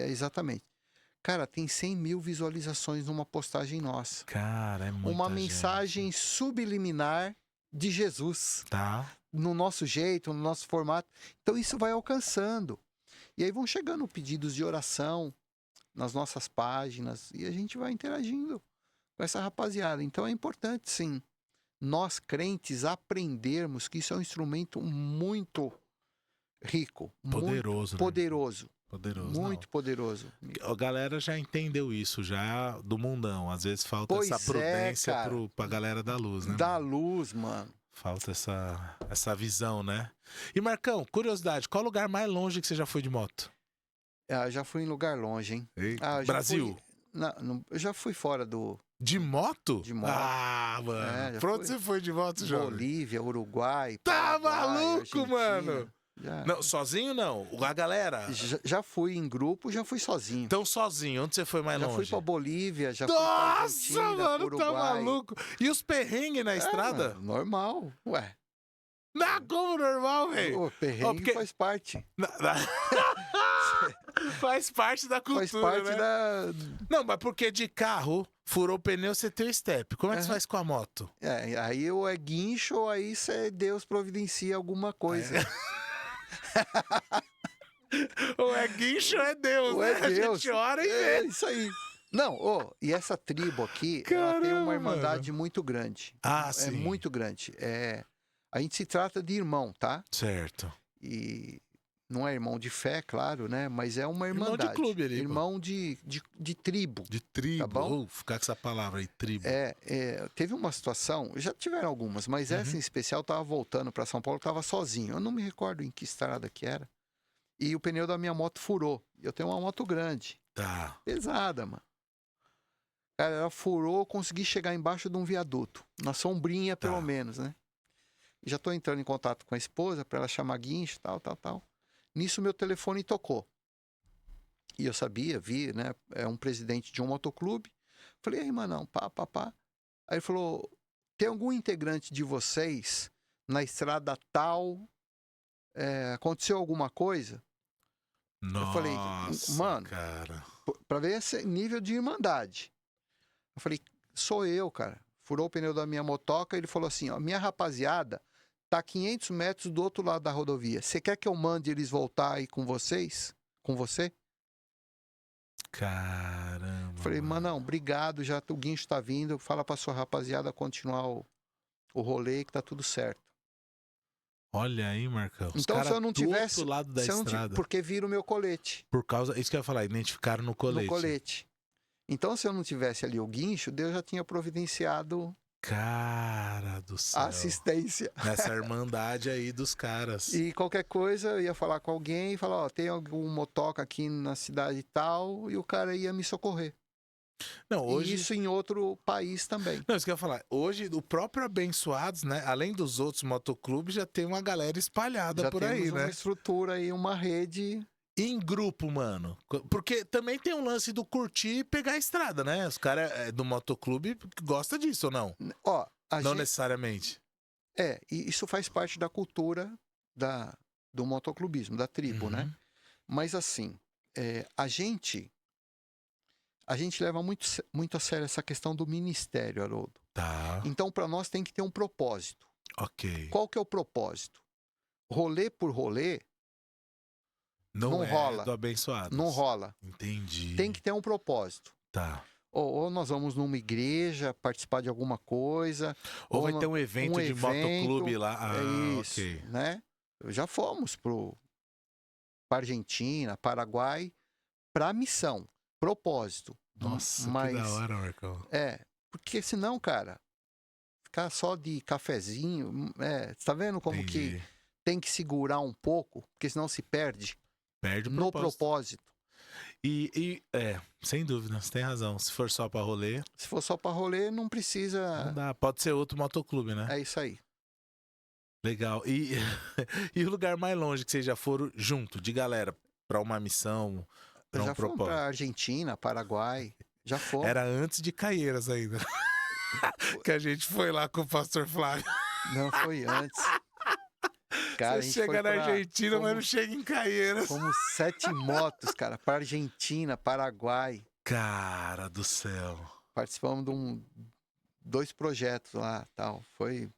Exatamente. Cara, tem 100 mil visualizações numa postagem nossa. Cara, é muita Uma mensagem gente. Subliminar de Jesus. Tá. No nosso jeito, no nosso formato. Então isso vai alcançando. E aí vão chegando pedidos de oração nas nossas páginas e a gente vai interagindo com essa rapaziada. Então é importante, sim, nós crentes aprendermos que isso é um instrumento muito rico, poderoso, muito poderoso. Né? Poderoso. Muito poderoso. A galera já entendeu isso, já do mundão. Às vezes falta essa prudência pra galera da luz, né? Da luz, mano. Falta essa visão, né? E Marcão, curiosidade, qual lugar mais longe que você já foi de moto? Já fui em lugar longe, hein? Brasil? Eu já fui fora do... De moto? De moto. Ah, mano. Pra onde você foi de moto, jovem? Bolívia, Uruguai, Tá Paraguai, maluco, Argentina. mano? Já. Não, sozinho não? A galera? Já fui em grupo, já fui sozinho. Então sozinho, onde você foi mais longe? Já fui pra Bolívia, já fui pra Argentina, Nossa, mano, Uruguai. tá maluco. E os perrengues na estrada? Mano, normal, ué. Como normal, velho? O perrengue faz parte. Faz parte da cultura, faz parte, né? Não, mas porque de carro, furou o pneu, você tem o step. Como é que você faz com a moto? Aí ou é guincho, ou aí Deus providencia alguma coisa. Ou é guincho ou é Deus, ou né? É Deus. A gente ora e vê. É isso aí. Não, e essa tribo aqui, ela tem uma irmandade muito grande. Sim. É muito grande. A gente se trata de irmão, tá? Certo. E não é irmão de fé, claro, né? Mas é uma irmandade. Irmão de clube ali. Irmão de tribo. De tribo. Tá bom? Ficar com essa palavra aí, tribo. Teve uma situação, já tiveram algumas, mas essa em especial, eu tava voltando para São Paulo, eu tava sozinho. Eu não me recordo em que estrada que era. E o pneu da minha moto furou. Eu tenho uma moto grande. Tá. Pesada, mano. Cara, ela furou, eu consegui chegar embaixo de um viaduto. Na sombrinha, pelo menos, né? Já tô entrando em contato com a esposa para ela chamar guincho, tal. Nisso, meu telefone tocou. E eu vi, né? É um presidente de um motoclube. Falei, aí, manão, pá. Aí ele falou, tem algum integrante de vocês na estrada tal? Aconteceu alguma coisa? Nossa, falei, mano, cara. pra ver esse nível de irmandade. Eu falei, sou eu, cara. Furou o pneu da minha motoca, ele falou assim, ó, minha rapaziada tá 500 metros do outro lado da rodovia. Você quer que eu mande eles voltar aí com vocês? Com você? Caramba, Falei, mano. não, obrigado, já o guincho tá vindo, fala pra sua rapaziada continuar o rolê que tá tudo certo. Olha aí, Marcão. Os Então, se caras eu não do tivesse, outro lado da estrada. porque vira o meu colete, Por causa. Isso que eu ia falar, identificaram no colete. no colete. Então, se eu não tivesse ali o guincho, Deus já tinha providenciado Cara do a céu. assistência. Nessa irmandade aí dos caras. E qualquer coisa, eu ia falar com alguém e falar, ó, tem algum motoca aqui na cidade tal, e o cara ia me socorrer. Não, hoje. E isso em outro país também. Não, isso que eu ia falar. Hoje, o próprio Abençoados, né? Além dos outros motoclubes, já tem uma galera espalhada Já por temos aí, uma né? estrutura aí, uma rede. Em grupo, mano. Porque também tem um lance do curtir e pegar a estrada, né? Os caras do motoclube gostam disso ou não? Ó, Não necessariamente. e isso faz parte da cultura do motoclubismo, da tribo, né? Uhum. Mas assim, a gente leva muito a sério essa questão do ministério, Haroldo. Tá, Então, para nós tem que ter um propósito. ok. Qual que é o propósito? Rolê por rolê, não é rola. do Abençoados. não rola. Entendi. Tem que ter um propósito. Tá. Ou nós vamos numa igreja participar de alguma coisa. Ou vai ter um evento de motoclube lá. Ah, isso, ok. né? Já fomos para Argentina, Paraguai, para missão, propósito. Nossa, Mas, que da hora, Marcão. porque senão, cara, ficar só de cafezinho, tá vendo como Entendi. que tem que segurar um pouco, porque senão se perde Perde o no propósito. propósito. Sem dúvida, você tem razão. Se for só pra rolê, Se for só para rolê, não precisa. não dá. Pode ser outro motoclube, né? É isso aí. Legal. E, e o lugar mais longe que vocês já foram junto, de galera, pra uma missão, pra um Já fomos propósito? para Argentina, Paraguai. Já fomos. Era antes de Caieiras ainda. Que a gente foi lá com o pastor Flávio. Não foi antes. Cara, a Você gente chega foi na pra- Argentina, mas não fomos- chega em Caieiras. Fomos 7 motos, cara, para Argentina, Paraguai. Cara do céu. Participamos de 2 projetos lá, tal. Foi.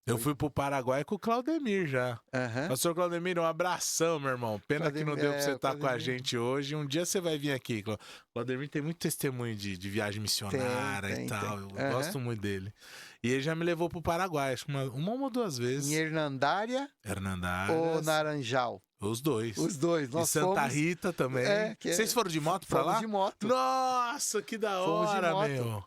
Eu fui pro Paraguai com o Claudemir já. Aham. Pastor Claudemir, um abração, meu irmão. Pena que não deu pra você o estar com a Claudemir. gente hoje. Um dia você vai vir aqui. Claudemir tem muito testemunho de viagem missionária Tem, e tal. tem. Eu Aham. gosto muito dele. E ele já me levou pro Paraguai, acho que uma ou duas vezes. Em Hernandária Hernandárias. ou Naranjal? Os dois. Os dois. E Nós Santa fomos, Rita também. Vocês foram de moto pra fomos lá? de moto. Nossa, que da Fomos de hora, moto. meu.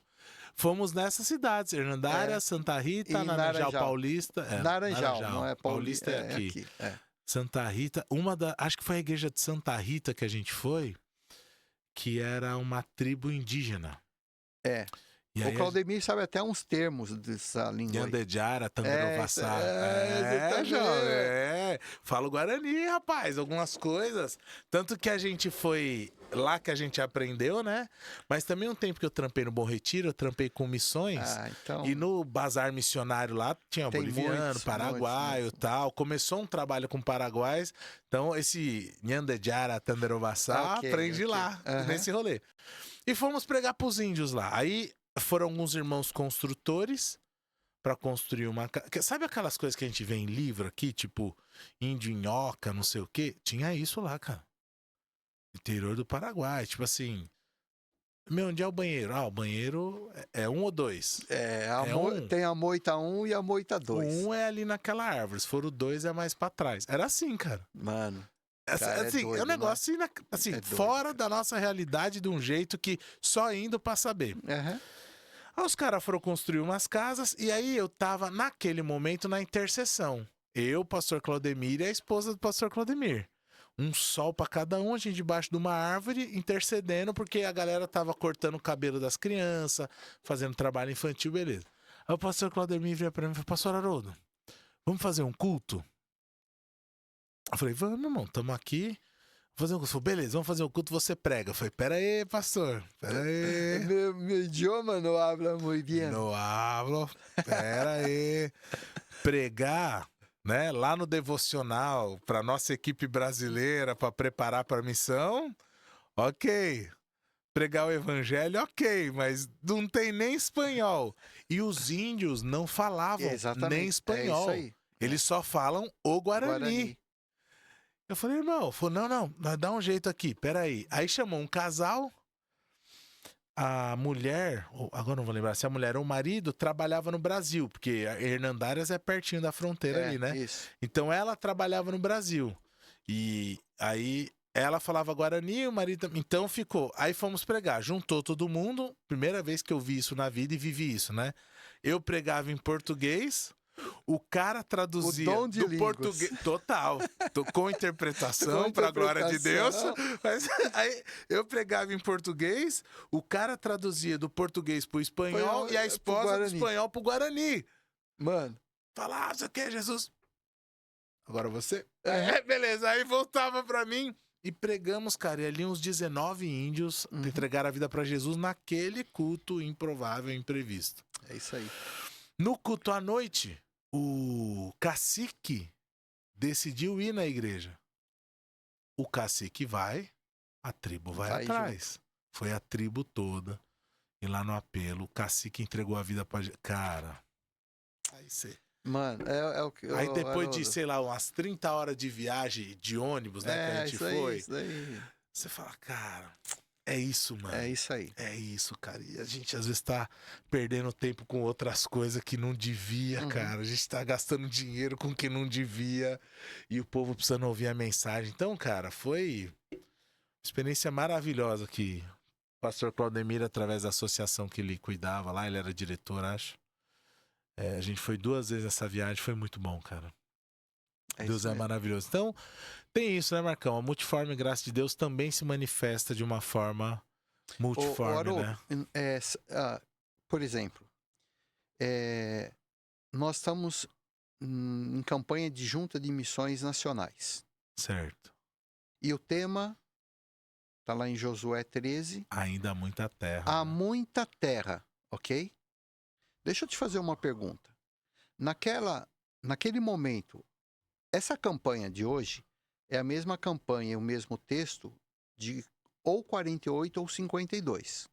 Fomos nessas cidades, Hernandária, Santa Rita, E Naranjal, Naranjal. Paulista. Naranjal, não é Paulista é aqui. Santa Rita, acho que foi a igreja de Santa Rita que a gente foi, que era uma tribo indígena. E O aí Claudemir sabe até uns termos dessa língua. aí. Yandejara, Tangarovassá. exatamente. Jovem. Fala o Guarani, rapaz, algumas coisas. Tanto que a gente foi lá que a gente aprendeu, né? Mas também um tempo que eu trampei no Bom Retiro, eu trampei com missões. Então, E no bazar missionário lá tinha Tem boliviano, muitos, paraguaio e muitos. tal. Começou um trabalho com paraguaios. Então, esse Yandejara, Tangarovassá, Ok, aprende ok. lá, Aham. nesse rolê. E fomos pregar pros índios lá. Aí foram alguns irmãos construtores pra construir uma casa. Sabe aquelas coisas que a gente vê em livro aqui, tipo índio nhoca, não sei o quê? Tinha isso lá, cara. Interior do Paraguai, tipo assim. Meu, onde é o banheiro? Ah, o banheiro é um ou dois? um. Tem a moita 1 e a moita 2. Um é ali naquela árvore, se for o dois é mais pra trás. Era assim, cara. Mano, Assim, Cara, é assim, é doido, um negócio assim, É doido, fora cara. da nossa realidade de um jeito que só indo pra saber. aham. Aí os caras foram construir umas casas e aí eu tava naquele momento na intercessão. Eu, o pastor Claudemir e a esposa do pastor Claudemir. Um sol pra cada um, a gente debaixo de uma árvore, intercedendo, porque a galera tava cortando o cabelo das crianças, fazendo trabalho infantil, beleza. Aí o pastor Claudemir veio pra mim e falou, pastor Haroldo, vamos fazer um culto? Eu falei, vamos, irmão, tamo aqui. Vamos fazer um culto. Ele falou, beleza, vamos fazer um culto, você prega. Eu falei, pera aí, pastor, pera aí. Meu idioma não habla muito bem. Não hablo, pera aí. Pregar né? Lá no devocional, para nossa equipe brasileira, para preparar para a missão, ok. Pregar o evangelho, ok, mas não tem nem espanhol. E os índios não falavam nem Exatamente. É isso espanhol. aí. Eles só falam o Guarani. Guarani. Eu falei, irmão, falou, não, nós dá um jeito aqui, peraí. Aí chamou um casal, a mulher, agora não vou lembrar se a mulher ou o marido trabalhava no Brasil, porque a Hernandárias é pertinho da fronteira ali, né? Isso. Então ela trabalhava no Brasil. E aí ela falava Guarani, o marido. Então ficou. Aí fomos pregar. Juntou todo mundo. Primeira vez que eu vi isso na vida e vivi isso, né? Eu pregava em português. O cara traduzia O dom de do línguas. português. Total. Com interpretação, para a glória de Deus. Mas aí eu pregava em português, o cara traduzia do português pro espanhol e a esposa do espanhol pro Guarani. Mano. Falar, você quer Jesus? Agora você? É. Beleza. Aí voltava pra mim e pregamos, cara. E ali uns 19 índios entregaram a vida pra Jesus naquele culto improvável, imprevisto. É isso aí. No culto à noite, o cacique decidiu ir na igreja. O cacique vai, a tribo vai atrás. Junto. Foi a tribo toda. E lá no apelo, o cacique entregou a vida pra... Cara, aí você... Mano, é o que... Aí depois de, sei lá, umas 30 horas de viagem de ônibus, né, que a gente foi. Isso aí. Você fala, cara, é isso, mano. É isso aí. É isso, cara. E a gente às vezes tá perdendo tempo com outras coisas que não devia, cara. A gente tá gastando dinheiro com o que não devia. E o povo precisando ouvir a mensagem. Então, cara, foi uma experiência maravilhosa que o pastor Claudemir, através da associação que ele cuidava lá, ele era diretor, acho. A gente foi 2 vezes nessa viagem, foi muito bom, cara. Deus é maravilhoso. Então, tem isso, né, Marcão? A multiforme graça de Deus também se manifesta de uma forma multiforme, né? Por exemplo, nós estamos em campanha de junta de missões nacionais. Certo. E o tema está lá em Josué 13. Ainda há muita terra. Há muita terra, ok? Deixa eu te fazer uma pergunta. Naquele momento, essa campanha de hoje é a mesma campanha, o mesmo texto de ou 48 ou 52.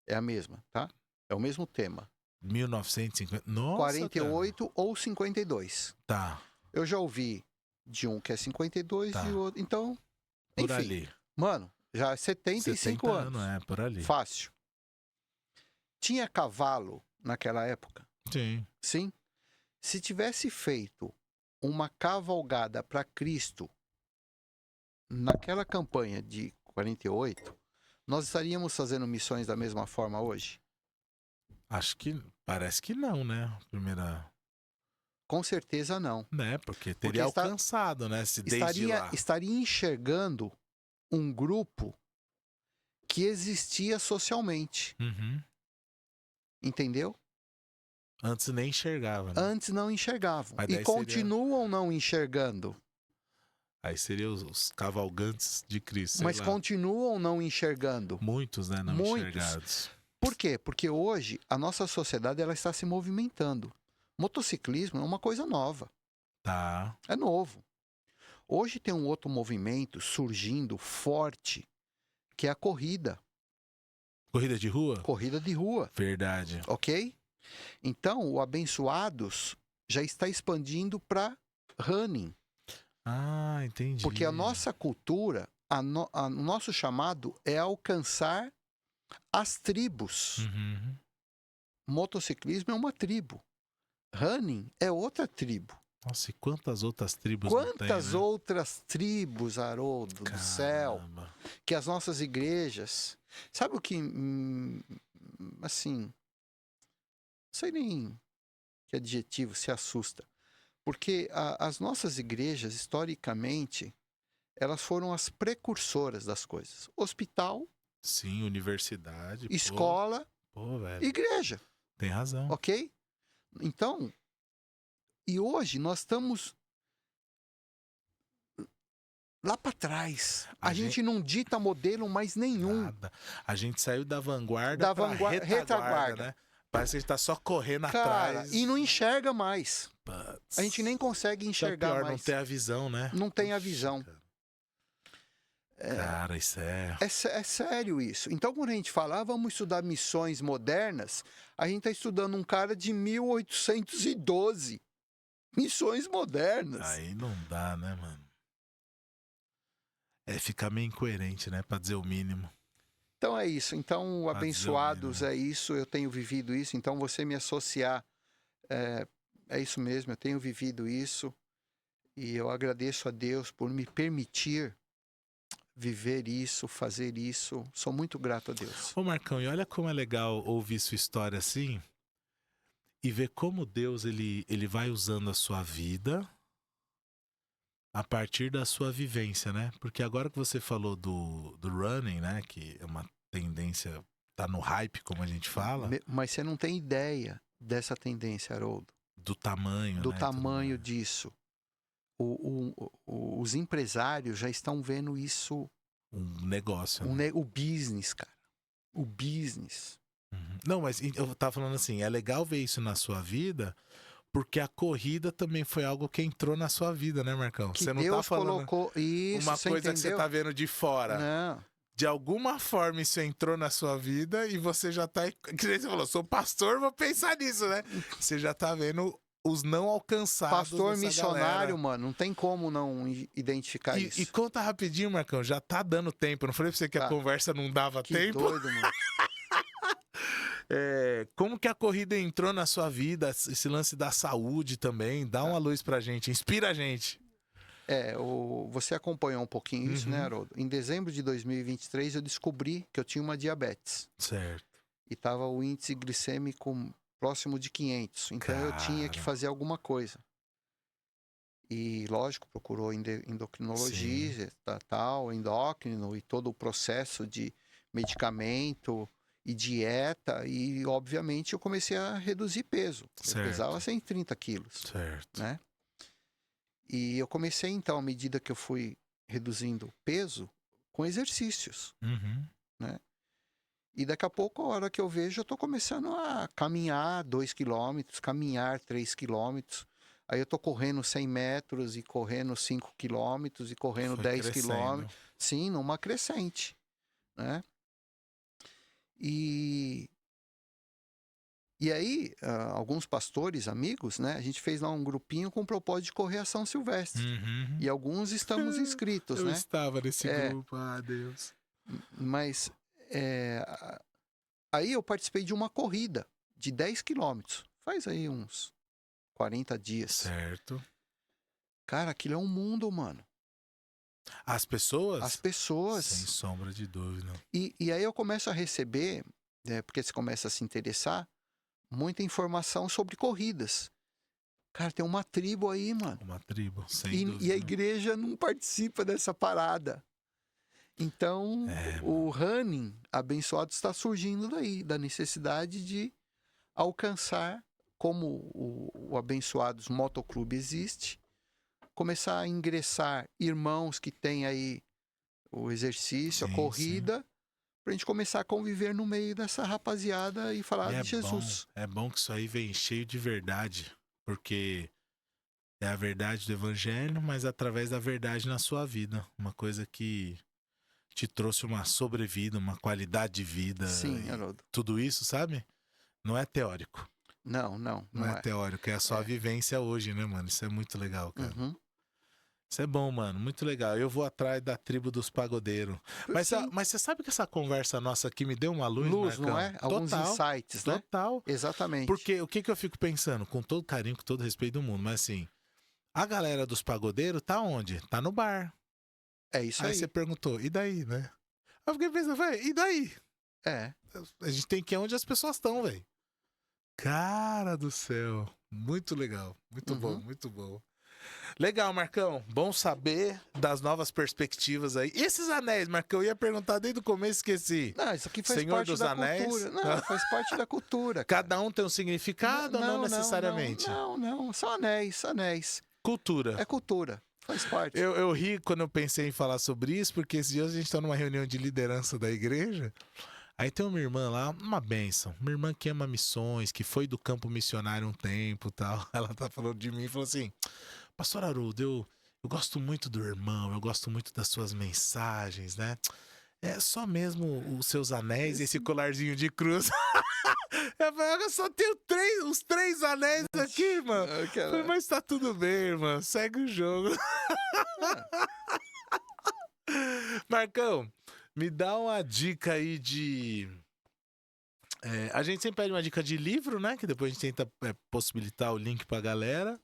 É a mesma, tá? É o mesmo tema. 1950. Nossa, 48 cara. Ou 52. Tá. Eu já ouvi de um que é 52 e o outro. Então, por enfim. Ali. Mano, já 75 anos. Por ali. Fácil. Tinha cavalo naquela época? Sim. Sim. Se tivesse feito uma cavalgada para Cristo naquela campanha de 48, nós estaríamos fazendo missões da mesma forma hoje? Acho que parece que não, né? Primeira. Com certeza não. Né? Porque teria alcançado, né? Se desde lá. Estaria enxergando um grupo que existia socialmente. Entendeu? Antes nem enxergava, né? Antes não enxergavam. E continuam não enxergando. Aí seriam os cavalgantes de Cristo. Mas continuam não enxergando. Muitos, né? Não enxergados. Por quê? Porque hoje a nossa sociedade ela está se movimentando. Motociclismo é uma coisa nova. Tá. É novo. Hoje tem um outro movimento surgindo forte, que é a corrida. Corrida de rua? Corrida de rua. Verdade. Ok? Então, o Abençoados já está expandindo para running. Ah, entendi. Porque a nossa cultura, o nosso chamado é alcançar as tribos. Motociclismo é uma tribo. Running é outra tribo. Nossa, e quantas outras tribos Quantas outras tribos, Haroldo, do céu, que as nossas igrejas... Sabe o que, assim... Não sei nem que adjetivo se assusta. Porque as nossas igrejas, historicamente, elas foram as precursoras das coisas. Hospital. Sim, universidade. Escola. Velho. Igreja. Tem razão. Ok? Então, e hoje nós estamos lá para trás. A gente não dita modelo mais nenhum. Nada. A gente saiu da vanguarda para retaguarda, né? Parece que a gente tá só correndo Cara, atrás. e não enxerga mais. Putz. A gente nem consegue Isso é enxergar pior, mais. não ter a visão, né? Não tem a Puxa, visão. cara. Cara, isso é... É sério isso. Então, quando a gente fala, vamos estudar missões modernas, a gente está estudando um cara de 1812. Missões modernas. Aí não dá, né, mano? Fica meio incoerente, né? Pra dizer o mínimo. Então é isso. Então, Pra dizer o abençoados mínimo. é isso. Eu tenho vivido isso. Então, você me associar, é isso mesmo. Eu tenho vivido isso. E eu agradeço a Deus por me permitir viver isso, fazer isso. Sou muito grato a Deus. Ô, Marcão, e olha como é legal ouvir sua história assim e ver como Deus ele vai usando a sua vida a partir da sua vivência, né? Porque agora que você falou do running, né? Que é uma tendência, tá no hype, como a gente fala, Mas você não tem ideia dessa tendência, Haroldo. do tamanho, Do né? e tudo tamanho mais. disso. Os empresários já estão vendo isso, Um negócio, né? o business, cara. O business. Uhum. Não, mas eu tava falando assim, é legal ver isso na sua vida, porque a corrida também foi algo que entrou na sua vida, né, Marcão? Que Você não Deus tá falando colocou isso, uma você coisa que você entendeu? tá vendo de fora. Não. De alguma forma isso entrou na sua vida e você já tá... Que nem você falou, sou pastor, vou pensar nisso, né? Você já tá vendo os não alcançados Pastor dessa missionário, galera. mano, não tem como não identificar isso. E conta rapidinho, Marcão, já tá dando tempo. Não falei pra você que a Tá. conversa não dava Que tempo? doido, mano. Como que a corrida entrou na sua vida? Esse lance da saúde também. Dá uma luz pra gente, inspira a gente. Você acompanhou um pouquinho isso, né, Uhum. Haroldo? Em dezembro de 2023, eu descobri que eu tinha uma diabetes. Certo. E tava o índice glicêmico próximo de 500. Então eu tinha que Cara. fazer alguma coisa. E, lógico, procurou endocrinologista, tal, endócrino e todo o processo de medicamento e dieta. E, obviamente, eu comecei a reduzir peso. Eu Certo. pesava 130 quilos, Certo. né? E eu comecei, então, à medida que eu fui reduzindo o peso, com exercícios. Uhum. E daqui a pouco, a hora que eu vejo, eu tô começando a caminhar 2 quilômetros, caminhar 3 quilômetros. Aí eu tô correndo 100 metros e correndo 5 quilômetros e correndo Foi 10 crescendo. quilômetros. Sim, numa crescente, né? E aí, alguns pastores, amigos, né? A gente fez lá um grupinho com o propósito de correr a São Silvestre. Uhum. E alguns estamos inscritos, Eu né? estava nesse É. grupo, Deus. Mas aí eu participei de uma corrida de 10 quilômetros. Faz aí uns 40 dias. Certo. Cara, aquilo é um mundo, mano. As pessoas? As pessoas. Sem sombra de dúvida. E aí eu começo a receber, porque você começa a se interessar, muita informação sobre corridas. Cara, tem uma tribo aí, mano. Uma tribo, sem dúvida. E a igreja não participa dessa parada. Então, o running abençoado está surgindo daí, da necessidade de alcançar, como o Abençoados Motoclube existe, começar a ingressar irmãos que têm aí o exercício, Sim, a corrida, pra gente começar a conviver no meio dessa rapaziada e falar E de Jesus. É bom que isso aí vem cheio de verdade, porque é a verdade do evangelho, mas através da verdade na sua vida. Uma coisa que te trouxe uma sobrevida, uma qualidade de vida. Sim, Haroldo. Tudo isso, sabe? Não é teórico. Não Não é teórico, é a sua vivência hoje, né, mano? Isso é muito legal, cara. Uhum. Isso é bom, mano. Muito legal. Eu vou atrás da tribo dos pagodeiros. Mas você sabe que essa conversa nossa aqui me deu uma luz, Marcão? Não é? Alguns insights, né? Total. Exatamente. Porque o que eu fico pensando? Com todo carinho, com todo respeito do mundo. Mas assim, a galera dos pagodeiros tá onde? Tá no bar. É isso aí. Aí você perguntou, e daí, né? Eu fiquei pensando, velho, e daí? A gente tem que ir onde as pessoas estão, velho. Cara do céu. Muito legal. Muito bom, muito bom. Legal, Marcão. Bom saber das novas perspectivas aí. E esses anéis, Marcão? Eu ia perguntar desde o começo, esqueci. Não, isso aqui faz Senhor parte dos da Anéis? cultura. Não, faz parte da cultura. Cara. Cada um tem um significado ou não necessariamente? Não. São anéis. Cultura. É cultura. Faz parte. Eu ri quando eu pensei em falar sobre isso, porque esses dias a gente tá numa reunião de liderança da igreja. Aí tem uma irmã lá, uma bênção. Uma irmã que ama missões, que foi do campo missionário um tempo e tal. Ela tá falando de mim e falou assim: Pastor Haroldo, eu gosto muito do irmão, eu gosto muito das suas mensagens, né? É só mesmo os seus anéis e esse colarzinho de cruz. Eu falei, eu só tenho os 3 anéis aqui, mano. Eu falei, mas tá tudo bem, irmão. Segue o jogo. Marcão, me dá uma dica aí de... a gente sempre pede uma dica de livro, né? Que depois a gente tenta possibilitar o link pra galera.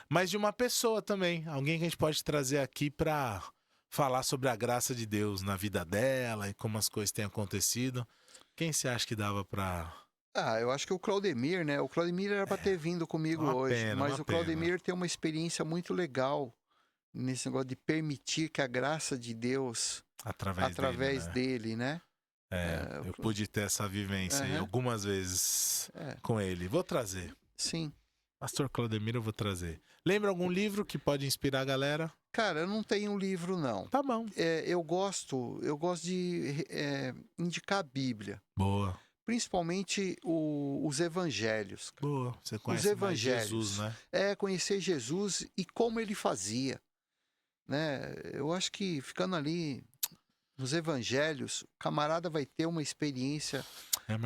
Mas de uma pessoa também. Alguém que a gente pode trazer aqui pra falar sobre a graça de Deus na vida dela e como as coisas têm acontecido. Quem você acha que dava pra... Eu acho que o Claudemir, né? O Claudemir era para ter vindo comigo hoje, mas o Claudemir tem uma experiência muito legal nesse negócio de permitir que a graça de Deus através dele, né? Eu pude ter essa vivência aí algumas vezes com ele. Vou trazer. Sim. Pastor Claudemir, eu vou trazer. Lembra algum livro que pode inspirar a galera? Cara, eu não tenho um livro, não. Tá bom. Eu gosto de indicar a Bíblia. Boa. Principalmente os evangelhos. Boa. Você conhece os evangelhos. Jesus, né? Conhecer Jesus e como ele fazia. Né? Eu acho que ficando ali nos evangelhos, o camarada vai ter uma experiência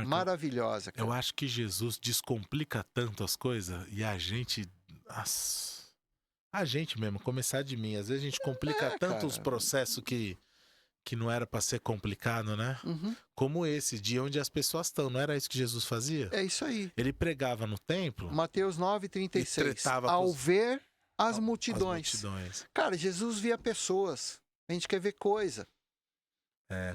maravilhosa. Cara. Eu acho que Jesus descomplica tanto as coisas e a gente... A gente mesmo, começar de mim. Às vezes a gente complica tanto os processos que não era para ser complicado, né? Uhum. Como esse, de onde as pessoas estão. Não era isso que Jesus fazia? É isso aí. Ele pregava no templo. Mateus 9:36. Ao ver as multidões. Cara, Jesus via pessoas. A gente quer ver coisa.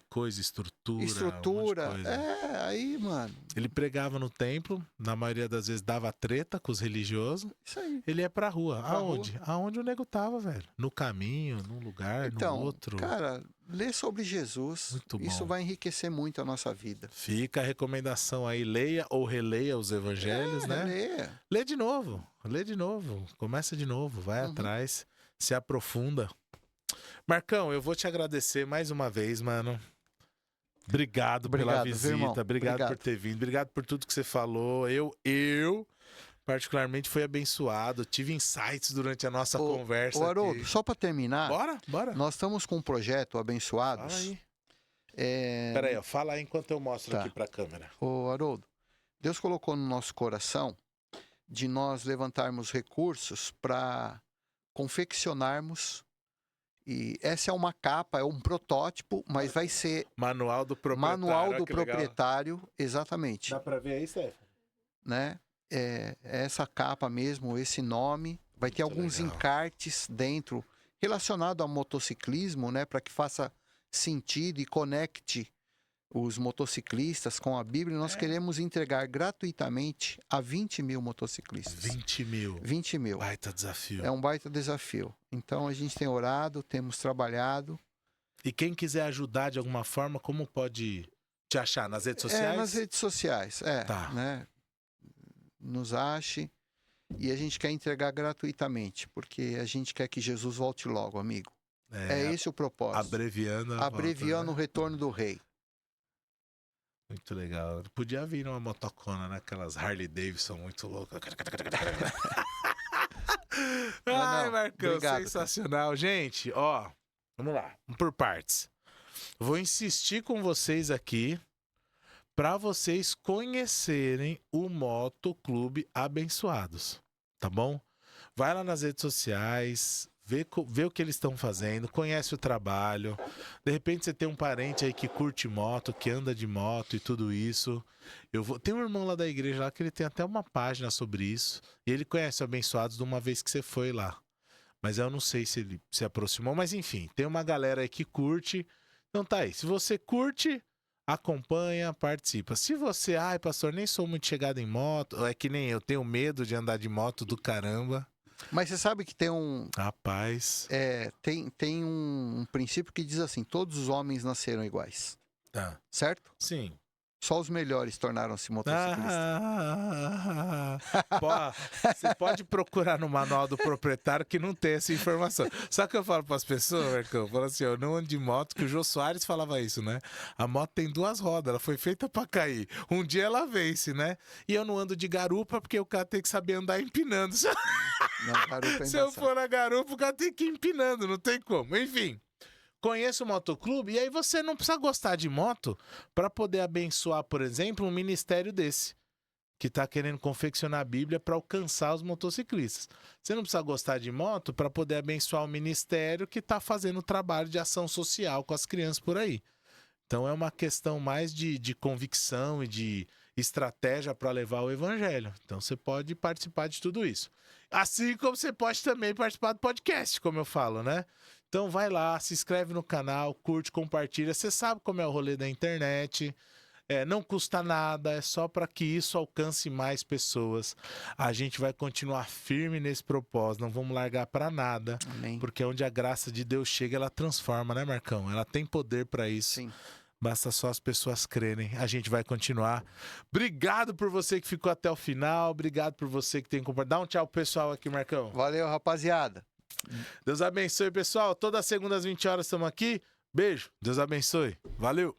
Coisa, estrutura. Estrutura. Um monte de coisa. Aí, mano. Ele pregava no templo, na maioria das vezes dava treta com os religiosos. Isso aí. Ele ia pra rua. Aonde? Aonde o nego tava, velho. No caminho, num lugar, no outro. Cara, lê sobre Jesus. Muito bom. Isso vai enriquecer muito a nossa vida. Fica a recomendação aí. Leia ou releia os evangelhos, né? Leia. Lê de novo. Lê de novo. Começa de novo. Vai atrás. Se aprofunda. Marcão, eu vou te agradecer mais uma vez, mano. Obrigado pela visita. Obrigado por ter vindo. Obrigado por tudo que você falou. Eu particularmente, fui abençoado. Tive insights durante a nossa conversa. Haroldo, só para terminar. Bora. Nós estamos com um projeto Abençoados. Fala aí. Peraí, ó, fala aí enquanto eu mostro aqui pra câmera. Haroldo, Deus colocou no nosso coração de nós levantarmos recursos para confeccionarmos. E essa é uma capa, é um protótipo, mas vai ser... Manual do proprietário. Manual do proprietário, exatamente. Dá para ver aí, Stefan? Né? Essa capa mesmo, esse nome. Vai ter alguns encartes dentro relacionado ao motociclismo, né? Para que faça sentido e conecte os motociclistas com a Bíblia. Nós queremos entregar gratuitamente a 20 mil motociclistas. 20 mil? 20 mil. Baita desafio. É um baita desafio. Então a gente tem orado, temos trabalhado. E quem quiser ajudar de alguma forma, como pode te achar? Nas redes sociais? Nas redes sociais, né? Nos ache. E a gente quer entregar gratuitamente, porque a gente quer que Jesus volte logo, amigo. É esse o propósito. Abreviando o retorno do rei. Muito legal. Podia vir uma motocona, né? Aquelas Harley Davidson muito loucas. Ai, Marcão, obrigado, sensacional. Cara. Gente, ó, vamos lá. Por partes. Vou insistir com vocês aqui para vocês conhecerem o Motoclube Abençoados, tá bom? Vai lá nas redes sociais, vê o que eles estão fazendo, conhece o trabalho. De repente você tem um parente aí que curte moto, que anda de moto e tudo isso. Tem um irmão lá da igreja lá que ele tem até uma página sobre isso. E ele conhece o Abençoados de uma vez que você foi lá. Mas eu não sei se ele se aproximou. Mas enfim, tem uma galera aí que curte. Então tá aí. Se você curte, acompanha, participa. Se você, pastor, nem sou muito chegado em moto. É que nem eu, tenho medo de andar de moto do caramba. Mas você sabe que tem um... Rapaz... Tem um princípio que diz assim, todos os homens nasceram iguais. Tá. Certo? Sim. Só os melhores tornaram-se motociclistas. Pô, você pode procurar no manual do proprietário que não tem essa informação. Sabe o que eu falo para as pessoas, Marcão? Eu falo assim, eu não ando de moto, que o Jô Soares falava isso, né? A moto tem 2 rodas, ela foi feita para cair. Um dia ela vence, né? E eu não ando de garupa porque o cara tem que saber andar empinando. Não, garupa é Se eu embaçado. for na garupa, o cara tem que ir empinando, não tem como. Enfim. Conheça o motoclube e aí você não precisa gostar de moto para poder abençoar, por exemplo, um ministério desse que está querendo confeccionar a Bíblia para alcançar os motociclistas. Você não precisa gostar de moto para poder abençoar o ministério que está fazendo trabalho de ação social com as crianças por aí. Então é uma questão mais de convicção e de estratégia para levar o evangelho. Então você pode participar de tudo isso. Assim como você pode também participar do podcast, como eu falo, né? Então vai lá, se inscreve no canal, curte, compartilha. Você sabe como é o rolê da internet. Não custa nada, é só para que isso alcance mais pessoas. A gente vai continuar firme nesse propósito, não vamos largar para nada. Amém. Porque onde a graça de Deus chega, ela transforma, né, Marcão? Ela tem poder para isso. Sim. Basta só as pessoas crerem. A gente vai continuar. Obrigado por você que ficou até o final. Obrigado por você que tem compartilhado. Dá um tchau pro pessoal aqui, Marcão. Valeu, rapaziada. Deus abençoe, pessoal. Toda segunda às 20 horas estamos aqui. Beijo. Deus abençoe. Valeu.